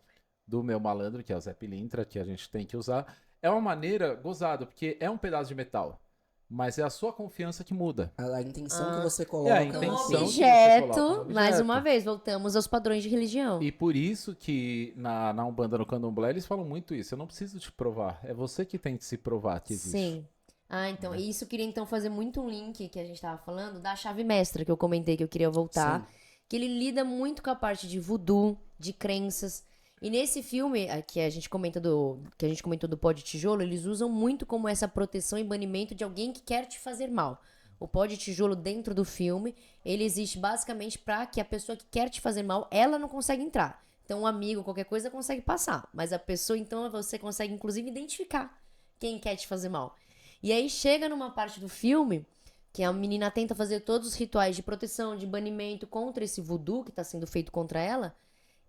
do meu malandro, que é o Zé Pilintra, que a gente tem que usar. É uma maneira gozada, porque é um pedaço de metal. Mas é a sua confiança que muda. A intenção que Ah. você É a coloca. Então, intenção um que você objeto, coloca no mais objeto. uma vez, voltamos aos padrões de religião. E por isso que na Umbanda, no Candomblé, eles falam muito isso. Eu não preciso te provar. É você que tem que se provar que existe. Sim. Ah, então, isso eu queria então fazer muito um link que a gente tava falando da chave mestra que eu comentei que eu queria voltar, Sim. que ele lida muito com a parte de voodoo, de crenças. E nesse filme que a gente comentou do pó de tijolo, eles usam muito como essa proteção e banimento de alguém que quer te fazer mal. O pó de tijolo dentro do filme, ele existe basicamente pra que a pessoa que quer te fazer mal, ela não consegue entrar. Então, um amigo, qualquer coisa, consegue passar. Mas a pessoa, então, você consegue, inclusive, identificar quem quer te fazer mal. E aí chega numa parte do filme que a menina tenta fazer todos os rituais de proteção, de banimento contra esse voodoo que está sendo feito contra ela.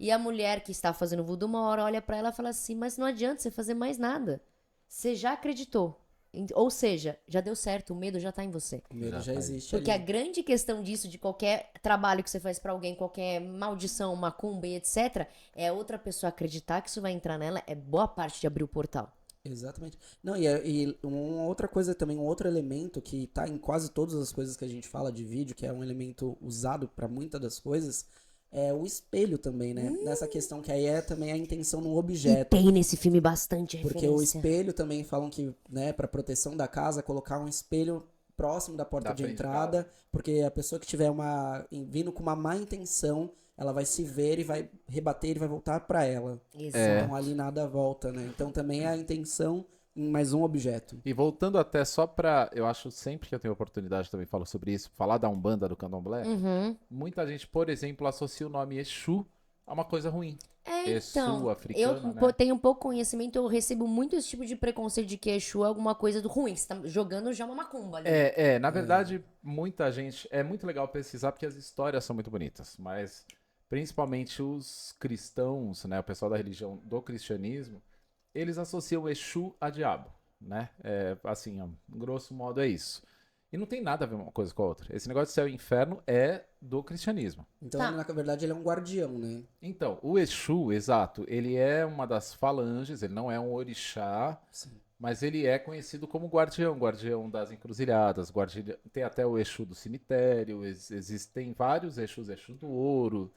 E a mulher que está fazendo voodoo, uma hora olha pra ela e fala assim: mas não adianta você fazer mais nada. Você já acreditou. Ou seja, já deu certo, o medo já tá em você. O medo Já já tá existe Porque a ali. grande questão disso, de qualquer trabalho que você faz pra alguém, qualquer maldição, macumba e etc., é outra pessoa acreditar que isso vai entrar nela, é boa parte de abrir o portal. Exatamente. Não, e uma outra coisa também, um outro elemento que tá em quase todas as coisas que a gente fala de vídeo, que é um elemento usado pra muitas das coisas, é o espelho também, né? Nessa questão que aí é também a intenção no E objeto. tem nesse filme bastante Porque referência. o espelho também falam que, né, para proteção da casa, colocar um espelho próximo da porta Da de frente de entrada, porque a pessoa que tiver vindo com uma má intenção, ela vai se ver e vai rebater e vai voltar para ela. Exato. Então ali nada volta, né? Então também é a intenção em mais um objeto. E voltando até só pra. Eu acho sempre que eu tenho oportunidade também falo sobre isso, falar da Umbanda do Candomblé. Uhum. Muita gente, por exemplo, associa o nome Exu a uma coisa ruim. É, Exu então, africano, eu né? tenho um pouco conhecimento, eu recebo muito esse tipo de preconceito de que Exu é alguma coisa do ruim, você tá jogando já uma macumba ali. Na verdade, muita gente. É muito legal pesquisar porque as histórias são muito bonitas, mas principalmente os cristãos, né? O pessoal da religião do cristianismo, eles associam o Exu a diabo, né? Assim, ó, grosso modo é isso. E não tem nada a ver uma coisa com a outra. Esse negócio de céu e inferno é do cristianismo. Então, Tá. na verdade, ele é um guardião, né? Então, o Exu, exato, ele é uma das falanges, ele não é um orixá, Sim. mas ele é conhecido como guardião, guardião das encruzilhadas, tem até o Exu do cemitério, existem vários Exus, Exu do ouro,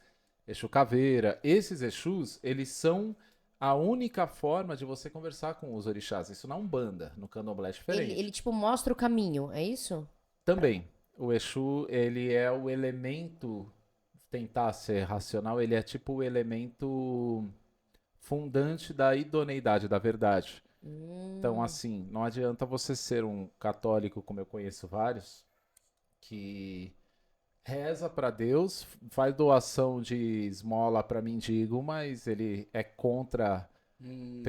Exu caveira. Esses Exus, eles são a única forma de você conversar com os orixás. Isso na Umbanda, no Candomblé é diferente. Ele, tipo, mostra o caminho, é isso? Também, o Exu, ele é o elemento, tentar ser racional, ele é tipo o elemento fundante da idoneidade, da verdade. Então, assim, não adianta você ser um católico, como eu conheço vários, que reza pra Deus, faz doação de esmola pra mendigo, mas ele é contra Sim.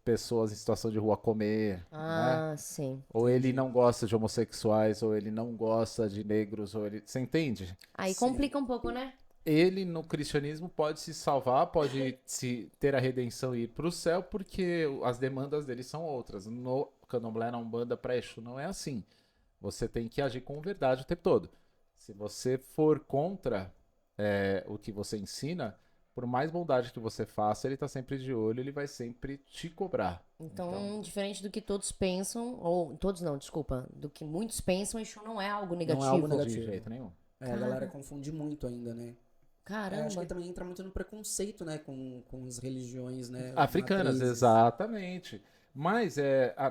pessoas em situação de rua comer, né? Ah, sim. Ou ele não gosta de homossexuais, ou ele não gosta de negros, ou ele... Você entende? Aí Sim. complica um pouco, né? Ele, no cristianismo, pode se salvar, pode ter a redenção e ir pro céu, porque as demandas dele são outras. No Candomblé, na Umbanda, pra Exu, não é assim. Você tem que agir com verdade o tempo todo. Se você for contra o que você ensina, por mais bondade que você faça, ele tá sempre de olho, ele vai sempre te cobrar. Então, diferente do que todos pensam, ou todos não, desculpa, do que muitos pensam, Exu não é algo negativo. algo De negativo. jeito nenhum. A galera confunde muito ainda, né? Caramba. Acho que também entra muito no preconceito, né, com as religiões, né, Africanas, matrizes. exatamente. Mas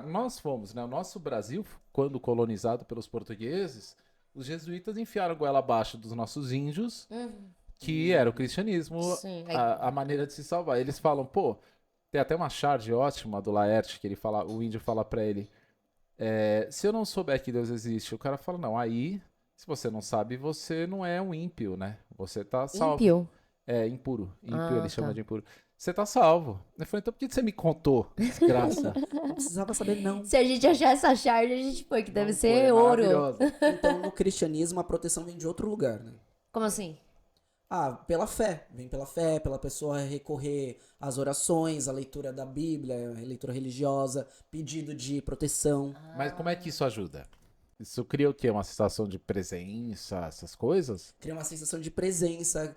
nós fomos, né? O nosso Brasil, quando colonizado pelos portugueses, os jesuítas enfiaram goela abaixo dos nossos índios, que era o cristianismo, Sim. a maneira de se salvar. Eles falam, pô, tem até uma charge ótima do Laerte, que ele fala, o índio fala pra ele, se eu não souber que Deus existe, o cara fala, não, aí, se você não sabe, você não é um ímpio, né? Você tá salvo. Ímpio. É, impuro. Ímpio Ah, ele chama tá. de impuro. Você tá salvo. Eu falei, então por que você me contou, desgraça? Não precisava saber, não. Se a gente achar essa charge, a gente põe que deve Não ser foi, é ouro. maravilhoso. Então, no cristianismo, a proteção vem de outro lugar, né? Como assim? Ah, pela fé. Vem pela fé, pela pessoa recorrer às orações, à leitura da Bíblia, à leitura religiosa, pedido de proteção. Mas como é que isso ajuda? Isso cria o quê? Uma sensação de presença, essas coisas? Cria uma sensação de presença,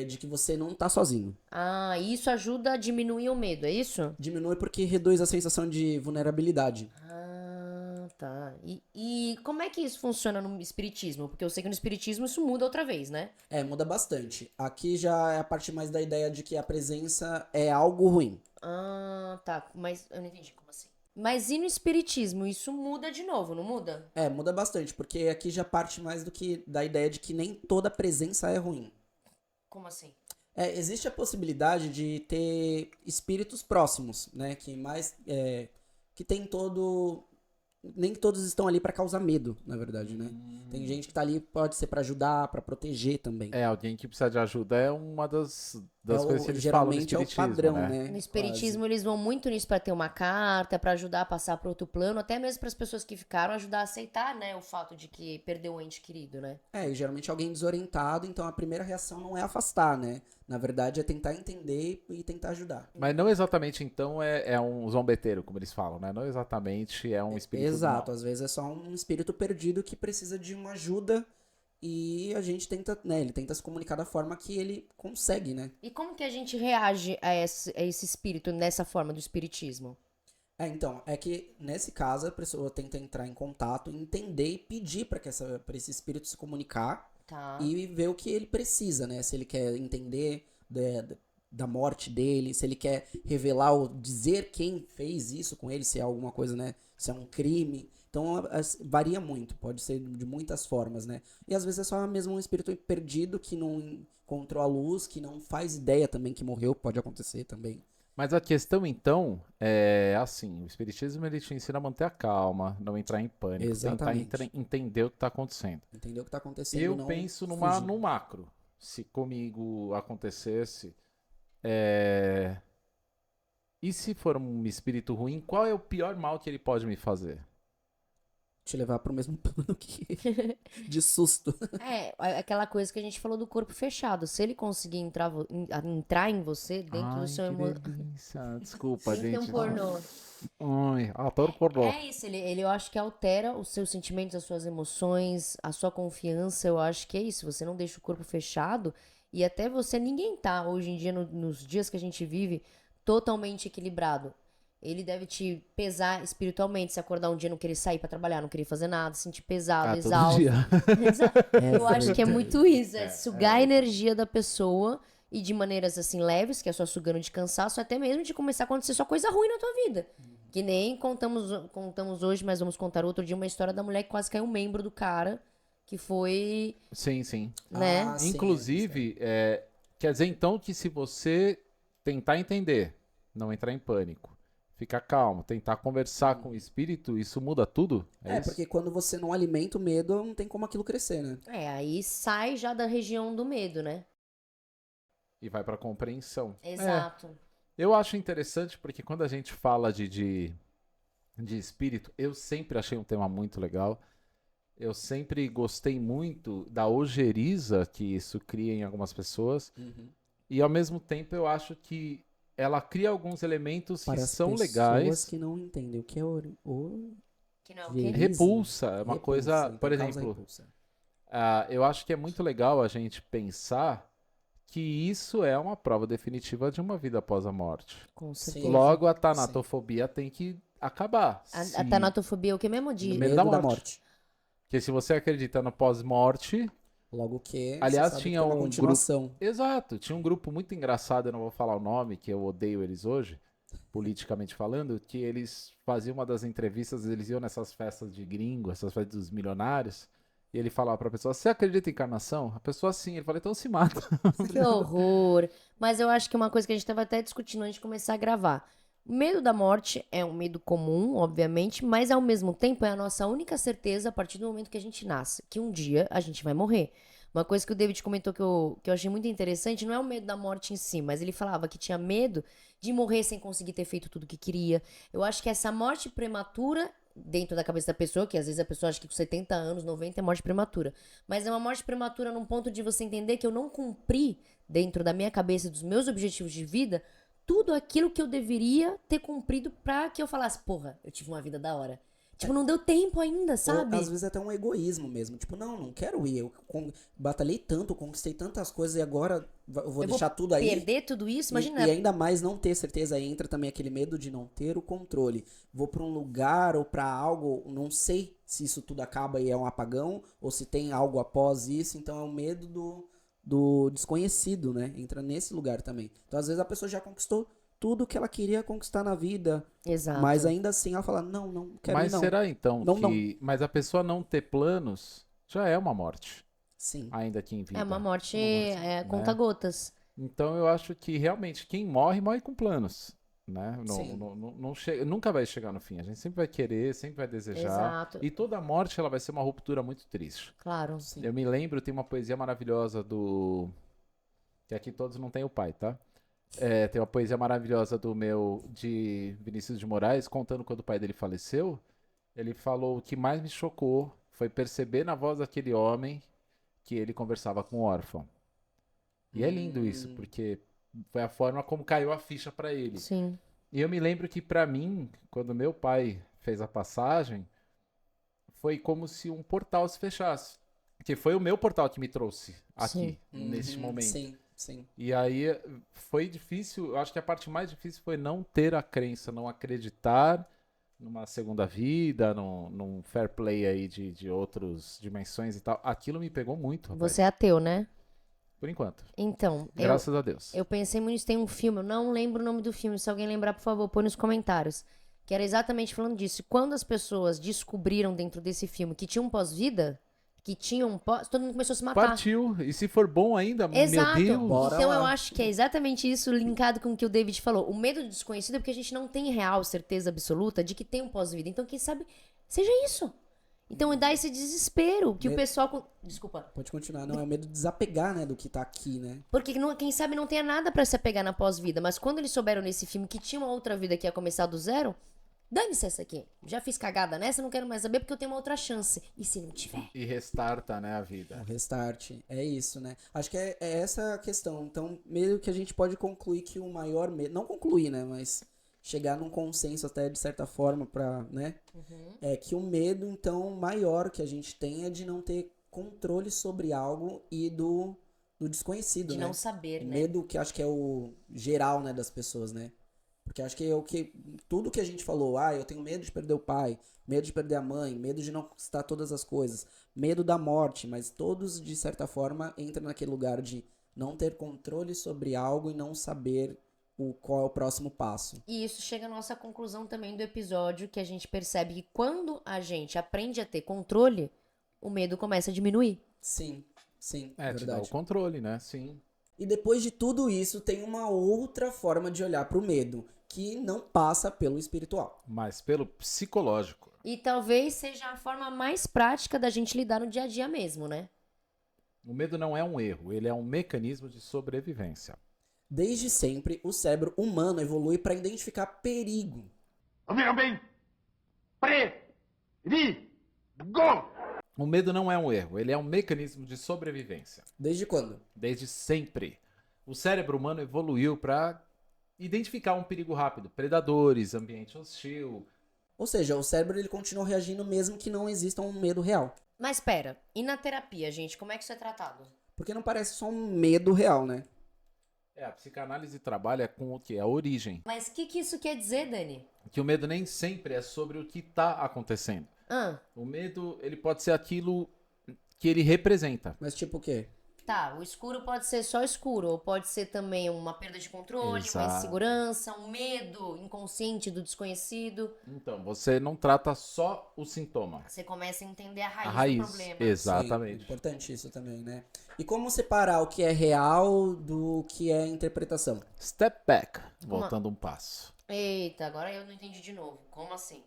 de que você não tá sozinho. Ah, isso ajuda a diminuir o medo, é isso? Diminui porque reduz a sensação de vulnerabilidade. Ah, tá. E como é que isso funciona no espiritismo? Porque eu sei que no espiritismo isso muda outra vez, né? Muda bastante. Aqui já é a parte mais da ideia de que a presença é algo ruim. Ah, tá. Mas eu não entendi como assim. Mas e no espiritismo? Isso muda de novo, não muda? Muda bastante, porque aqui já parte mais do que da ideia de que nem toda presença é ruim. Como assim? Existe a possibilidade de ter espíritos próximos, né? Que tem todo. Nem todos estão ali pra causar medo, na verdade, né? Tem gente que tá ali, pode ser pra ajudar, pra proteger também. Alguém que precisa de ajuda é uma das coisas que eles falam no Geralmente é o espiritismo, padrão, né? né? No espiritismo eles vão muito nisso pra ter uma carta, pra ajudar a passar para outro plano, até mesmo para as pessoas que ficaram ajudar a aceitar, né, o fato de que perdeu um ente querido, né? E geralmente alguém desorientado, então a primeira reação não é afastar, né? Na verdade é tentar entender e tentar ajudar. Mas não exatamente, então, é um zombeteiro, como eles falam, né? Não exatamente é um espírito do Exato, mal. às vezes é só um espírito perdido que precisa de uma ajuda e a gente tenta, né? Ele tenta se comunicar da forma que ele consegue, né? E como que a gente reage a esse espírito nessa forma do espiritismo? Então, é que nesse caso a pessoa tenta entrar em contato, entender e pedir para esse espírito se comunicar Tá. e ver o que ele precisa, né? Se ele quer entender da morte dele, se ele quer revelar ou dizer quem fez isso com ele, se é alguma coisa, né? Se é um crime. Então varia muito, pode ser de muitas formas, né? E às vezes é só mesmo um espírito perdido que não encontrou a luz, que não faz ideia também que morreu, pode acontecer também. Mas a questão, então, é assim, o espiritismo ele te ensina a manter a calma, não entrar em pânico, Exatamente. tentar entender o que está acontecendo. Entendeu o que tá acontecendo? Eu não penso fugir. no macro. Se comigo acontecesse, e se for um espírito ruim, qual é o pior mal que ele pode me fazer? Te levar pro mesmo plano que de susto. Aquela coisa que a gente falou do corpo fechado. Se ele conseguir entrar em você, dentro do seu delícia. Desculpa, Tem gente. um pornô. Ai, adoro pornô. É isso, eu acho que altera os seus sentimentos, as suas emoções, a sua confiança. Eu acho que é isso. Você não deixa o corpo fechado e até você, ninguém tá hoje em dia, nos dias que a gente vive, totalmente equilibrado. Ele deve te pesar espiritualmente, se acordar um dia não querer sair pra trabalhar, não querer fazer nada, se sentir pesado, Todo exausto. dia. Eu acho que é muito isso, sugar a energia da pessoa e de maneiras assim leves, que é só sugando de cansaço, até mesmo de começar a acontecer só coisa ruim na tua vida. Que nem contamos hoje, mas vamos contar outro dia uma história da mulher que quase caiu um membro do cara, que foi, Sim, sim. né? Ah, sim, Inclusive, quer dizer então que se você tentar entender, não entrar em pânico, ficar calmo, tentar conversar com o espírito, isso muda tudo? Isso? porque quando você não alimenta o medo, não tem como aquilo crescer, né? Aí sai já da região do medo, né? E vai pra compreensão. Exato. Eu acho interessante porque quando a gente fala de espírito, eu sempre achei um tema muito legal. Eu sempre gostei muito da ojeriza que isso cria em algumas pessoas. E ao mesmo tempo eu acho que ela cria alguns elementos Para que as são pessoas legais. que não entendem o que é Que não, Ojeriza. Repulsa, é uma coisa, então por causa exemplo, repulsa. eu acho que é muito legal a gente pensar que isso é uma prova definitiva de uma vida após a morte. com Sim. certeza. Logo, a tanatofobia tem que acabar. A tanatofobia é o que mesmo? No Medo medo da da morte. Porque se você acredita no pós-morte, Logo que Aliás, você sabe tinha que tem uma um continuação. Exato, tinha um grupo muito engraçado, eu não vou falar o nome, que eu odeio eles hoje, politicamente falando, que eles faziam uma das entrevistas, eles iam nessas festas de gringo, essas festas dos milionários, e ele falava pra pessoa, você acredita em encarnação? A pessoa sim, ele falou, então se mata. Que horror. Mas eu acho que uma coisa que a gente estava até discutindo antes de começar a gravar. O medo da morte é um medo comum, obviamente, mas ao mesmo tempo é a nossa única certeza a partir do momento que a gente nasce, que um dia a gente vai morrer. Uma coisa que o David comentou que eu achei muito interessante não é o medo da morte em si, mas ele falava que tinha medo de morrer sem conseguir ter feito tudo que queria. Eu acho que essa morte prematura, dentro da cabeça da pessoa, que às vezes a pessoa acha que com 70 anos, 90 é morte prematura. Mas é uma morte prematura num ponto de você entender que eu não cumpri, dentro da minha cabeça, dos meus objetivos de vida, tudo aquilo que eu deveria ter cumprido pra que eu falasse, porra, eu tive uma vida da hora. Tipo, não deu tempo ainda, sabe? Ou às vezes até um egoísmo mesmo. Tipo, não quero ir. Eu batalhei tanto, conquistei tantas coisas e agora eu vou deixar tudo aí. Perder tudo isso, imagina. E ainda mais não ter certeza, aí entra também aquele medo de não ter o controle. Vou pra um lugar ou pra algo, não sei se isso tudo acaba e é um apagão, ou se tem algo após isso, então é o medo do desconhecido, né? Entra nesse lugar também. Então às vezes a pessoa já conquistou tudo que ela queria conquistar na vida, Exato. mas ainda assim ela fala, não quero ir Mas não. será então Não, que... Mas a pessoa não ter planos já é uma morte, Sim. ainda que em vida. É uma morte, Uma morte, conta-gotas. Então eu acho que realmente quem morre, morre com planos. Né? Sim. Não chega, nunca vai chegar no fim. A gente sempre vai querer, sempre vai desejar. Exato. E toda morte ela vai ser uma ruptura muito triste. Claro. Sim. Eu me lembro, tem uma poesia maravilhosa do. Que aqui todos não têm o pai, tá? Tem uma poesia maravilhosa de Vinícius de Moraes, contando quando o pai dele faleceu. Ele falou: o que mais me chocou foi perceber na voz daquele homem que ele conversava com o órfão. E é lindo isso, porque foi a forma como caiu a ficha pra ele. Sim. E eu me lembro que pra mim, quando meu pai fez a passagem, foi como se um portal se fechasse. Que foi o meu portal que me trouxe aqui, neste momento. Sim. E aí foi difícil, eu acho que a parte mais difícil foi não ter a crença, não acreditar numa segunda vida, num fair play aí de outras dimensões e tal. Aquilo me pegou muito, rapaz. Você é ateu, né? Por enquanto. Então, Graças a Deus. eu pensei muito nisso. Tem um filme, eu não lembro o nome do filme. Se alguém lembrar, por favor, põe nos comentários. Que era exatamente falando disso. Quando as pessoas descobriram dentro desse filme que tinha um pós-vida, que tinha um pós, todo mundo começou a se matar. Partiu. E se for bom ainda, Exato. meu Deus. Bora Então lá. eu acho que é exatamente isso linkado com o que o David falou. O medo do desconhecido é porque a gente não tem real certeza absoluta de que tem um pós-vida. Então, quem sabe, seja isso. Então dá esse desespero que o pessoal... Desculpa. Pode continuar, não é o medo de desapegar, né, do que tá aqui, né? Porque quem sabe não tenha nada pra se apegar na pós-vida. Mas quando eles souberam nesse filme que tinha uma outra vida que ia começar do zero, dane-se essa aqui. Já fiz cagada nessa, não quero mais saber porque eu tenho uma outra chance. E se não tiver? E restarta, né, a O vida. restart. É isso, né? Acho que é essa a questão. Então, meio que a gente pode concluir que o maior medo... Não concluir, né? Mas chegar num consenso até de certa forma pra, né? É que o medo, então, maior que a gente tem é de não ter controle sobre algo e do desconhecido, De né? não saber, né? Medo que acho que é o geral, né, das pessoas, né? Porque acho que é o que... Tudo que a gente falou, eu tenho medo de perder o pai, medo de perder a mãe, medo de não conquistar todas as coisas, medo da morte, mas todos, de certa forma, entram naquele lugar de não ter controle sobre algo e não saber qual é o próximo passo. E isso chega à nossa conclusão também do episódio, que a gente percebe que quando a gente aprende a ter controle, o medo começa a diminuir. Sim, Te dá o verdade. controle, né? Sim. E depois de tudo isso, tem uma outra forma de olhar pro medo, que não passa pelo espiritual. Mas pelo psicológico. E talvez seja a forma mais prática da gente lidar no dia a dia mesmo, né? O medo não é um erro, ele é um mecanismo de sobrevivência. Desde sempre, o cérebro humano evolui para identificar perigo. Ouviram bem? Perigo! O medo não é um erro, ele é um mecanismo de sobrevivência. Desde quando? Desde sempre. O cérebro humano evoluiu para identificar um perigo rápido, predadores, ambiente hostil. Ou seja, o cérebro ele continua reagindo mesmo que não exista um medo real. Mas pera, e na terapia, gente, como é que isso é tratado? Porque não parece só um medo real, né? A psicanálise trabalha com o que? A origem. Mas o que isso quer dizer, Dani? Que o medo nem sempre é sobre o que está acontecendo. Ah, O medo, ele pode ser aquilo que ele representa. Mas tipo o quê? Tá, o escuro pode ser só escuro, ou pode ser também uma perda de controle, uma Exato. insegurança, um medo inconsciente do desconhecido. Então, você não trata só o sintoma. Você começa a entender a A raiz, raiz. do problema. Sim, Exatamente. importante isso também, né? E como separar o que é real do que é interpretação? Step back, voltando um passo. Eita, agora eu não entendi de novo. Como assim?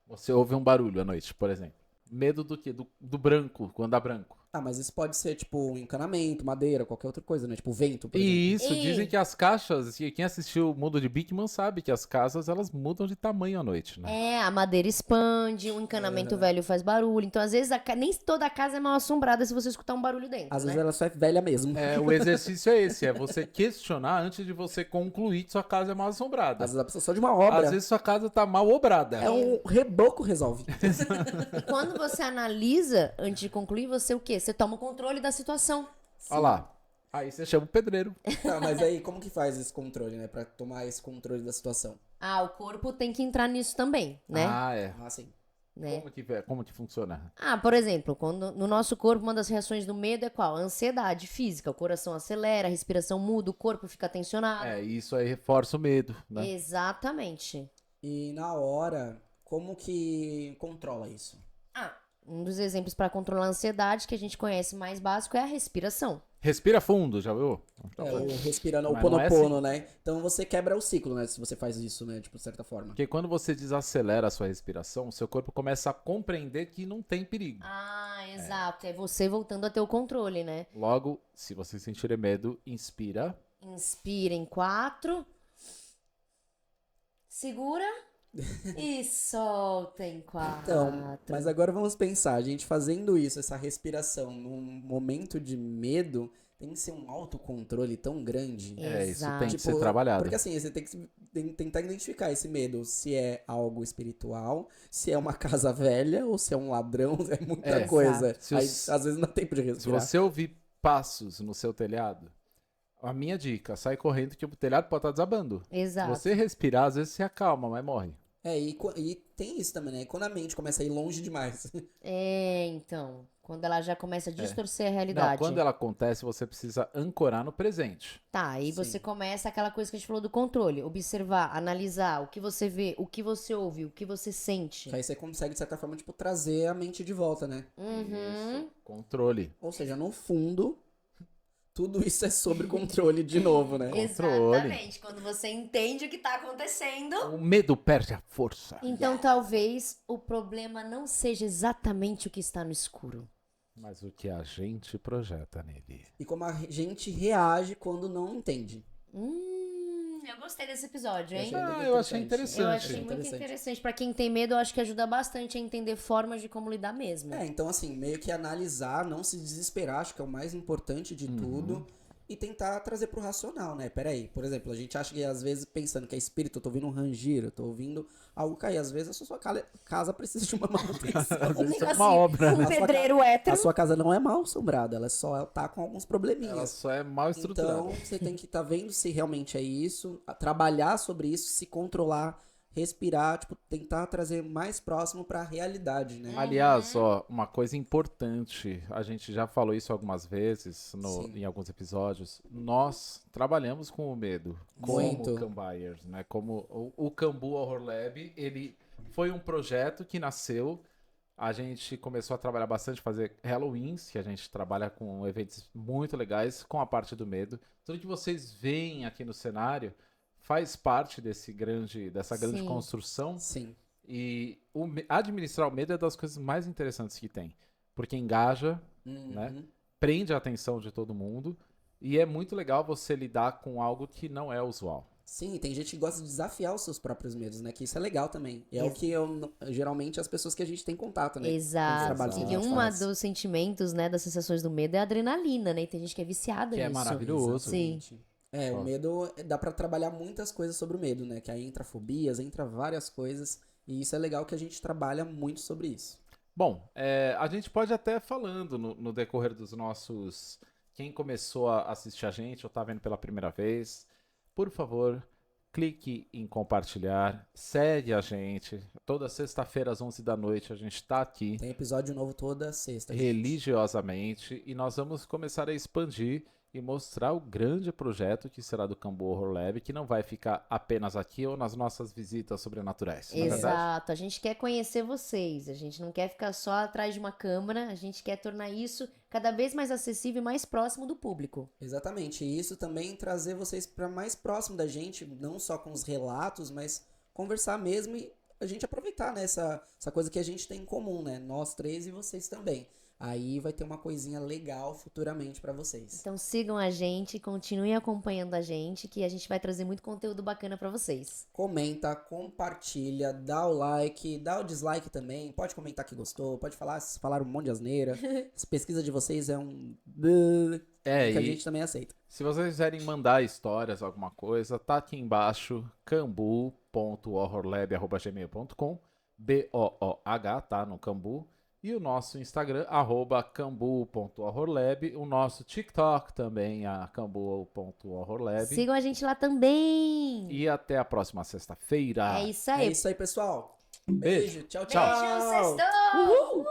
Você ouve um barulho à noite, por exemplo. Medo do quê? Do branco, quando dá branco. Ah, mas isso pode ser, tipo, encanamento, madeira, qualquer outra coisa, né? Tipo, vento, por exemplo. E isso, E- dizem que as caixas, e quem assistiu o Mundo de Bigman sabe que as casas, elas mudam de tamanho à noite, né? É, a madeira expande, o encanamento velho faz barulho. Então, às vezes, nem toda casa é mal assombrada se você escutar um barulho dentro, Às né? vezes ela só é velha mesmo. É, o exercício é esse, é você questionar antes de você concluir que sua casa é mal assombrada. Às vezes ela precisa só de uma obra. Às vezes sua casa tá mal obrada. É um reboco resolve. E quando você analisa, antes de concluir, você o quê? Você toma o controle da situação. Olha lá. Aí você chama o pedreiro. Tá, mas aí como que faz esse controle, né? Pra tomar esse controle da situação? Ah, o corpo tem que entrar nisso também, né? Ah, é. Ah, sim. Né? Como que funciona? Ah, por exemplo, quando no nosso corpo uma das reações do medo é qual? A ansiedade física. O coração acelera, a respiração muda, o corpo fica tensionado. É, isso aí reforça o medo, né? Exatamente. E na hora, como que controla isso? Ah, um dos exemplos para controlar a ansiedade que a gente conhece mais básico é a respiração. Respira fundo, já viu? É, o respirando, o Mas não é ponopono, né? Então você quebra o ciclo, né? Se você faz isso, né? Tipo, de certa forma. Porque quando você desacelera a sua respiração, o seu corpo começa a compreender que não tem perigo. Ah, exato. É você voltando a ter o controle, né? Logo, se você sentir medo, inspira. Inspira em 4. Segura. E solta em 4. Então, mas agora vamos pensar, a gente fazendo isso, essa respiração, num momento de medo, tem que ser um autocontrole tão grande. É, isso Exato. tem que ser trabalhado. Porque assim, você tem que tentar identificar esse medo, se é algo espiritual, se é uma casa velha, ou se é um ladrão, é muita É. coisa. Se Aí, os- às vezes não dá tempo de Se respirar. você ouvir passos no seu telhado, a minha dica, sai correndo que o telhado pode estar desabando. Se Exato. você respirar, às vezes você acalma, mas morre. É, e tem isso também, né? Quando a mente começa a ir longe demais. É, então. Quando ela já começa a distorcer a Não, realidade. quando ela acontece, você precisa ancorar no presente. Tá, aí Sim. você começa aquela coisa que a gente falou do controle. Observar, analisar o que você vê, o que você ouve, o que você sente. Aí você consegue, de certa forma, tipo, trazer a mente de volta, né? Uhum. Controle. Ou seja, no fundo, tudo isso é sobre controle de novo, né? Controle. Exatamente. Quando você entende o que tá acontecendo. O medo perde a força. Então talvez o problema não seja exatamente o que está no escuro. Mas o que a gente projeta nele. E como a gente reage quando não entende. Eu gostei desse episódio, hein? Eu achei interessante. Eu achei muito interessante. Pra quem tem medo, eu acho que ajuda bastante a entender formas de como lidar mesmo. É, então assim, meio que analisar, não se desesperar, acho que é o mais importante de tudo. E tentar trazer pro racional, né? Peraí, por exemplo, a gente acha que às vezes pensando que é espírito, eu tô ouvindo um ranger, eu tô ouvindo algo cair. Às vezes a sua casa precisa de uma manutenção. Às vezes é Assim, uma obra. um pedreiro hétero. A sua casa não é mal assombrada, ela só tá com alguns probleminhas. Ela só é mal estruturada. Então, você tem que estar vendo se realmente é isso, trabalhar sobre isso, se controlar, respirar, tipo, tentar trazer mais próximo pra realidade, né? Aliás, ó, uma coisa importante, a gente já falou isso algumas vezes Sim. em alguns episódios. Nós trabalhamos com o medo, como Muito. Cambuyers, né? Como o Cambu Horror Lab, ele foi um projeto que nasceu. A gente começou a trabalhar bastante, fazer Halloweens, que a gente trabalha com eventos muito legais, com a parte do medo. Tudo que vocês veem aqui no cenário faz parte dessa grande Sim. construção. Sim. E administrar o medo é das coisas mais interessantes que tem. Porque engaja, Uhum. né? Prende a atenção de todo mundo. E é muito legal você lidar com algo que não é usual. Sim, tem gente que gosta de desafiar os seus próprios medos, né? Que isso é legal também. E é o que geralmente as pessoas que a gente tem contato, né? Com os Exato. trabalhos que a E gente uma faz. dos sentimentos, né, das sensações do medo é a adrenalina, né? E tem gente que é viciada Que é nisso. maravilhoso. Sim. É, Ó. o medo, dá pra trabalhar muitas coisas sobre o medo, né? Que aí entra fobias, entra várias coisas. E isso é legal que a gente trabalha muito sobre isso. Bom, a gente pode até falando no decorrer dos nossos... Quem começou a assistir a gente ou tá vendo pela primeira vez, por favor, clique em compartilhar, segue a gente. Toda sexta-feira às 11 da noite a gente tá aqui Tem episódio novo toda sexta. gente. religiosamente e nós vamos começar a expandir e mostrar o grande projeto que será do Cambu Horror Lab, que não vai ficar apenas aqui ou nas nossas visitas sobrenaturais. Não é verdade? Exato, a gente quer conhecer vocês, a gente não quer ficar só atrás de uma câmera, a gente quer tornar isso cada vez mais acessível e mais próximo do público. Exatamente. E isso também trazer vocês para mais próximo da gente, não só com os relatos, mas conversar mesmo e a gente aproveitar, né, essa coisa que a gente tem em comum, né? Nós três e vocês também. Aí vai ter uma coisinha legal futuramente para vocês. Então sigam a gente, continuem acompanhando a gente, que a gente vai trazer muito conteúdo bacana pra vocês. Comenta, compartilha, dá o like, dá o dislike também. Pode comentar que gostou, pode falar se falaram um monte de asneira. Essa pesquisa de vocês é um... É, que a e gente também aceita. se vocês quiserem mandar histórias, alguma coisa, tá aqui embaixo, cambu.horrorlab@gmail.com, BOOH, tá? No Cambu. E o nosso Instagram, @cambu.horrorlab. O nosso TikTok também, cambu.horrorlab. Sigam a gente lá também. E até a próxima sexta-feira. É isso É aí. isso aí, pessoal. Beijo. Beijo. Tchau, Tchau. tchau. Beijo, sextou! Uhul.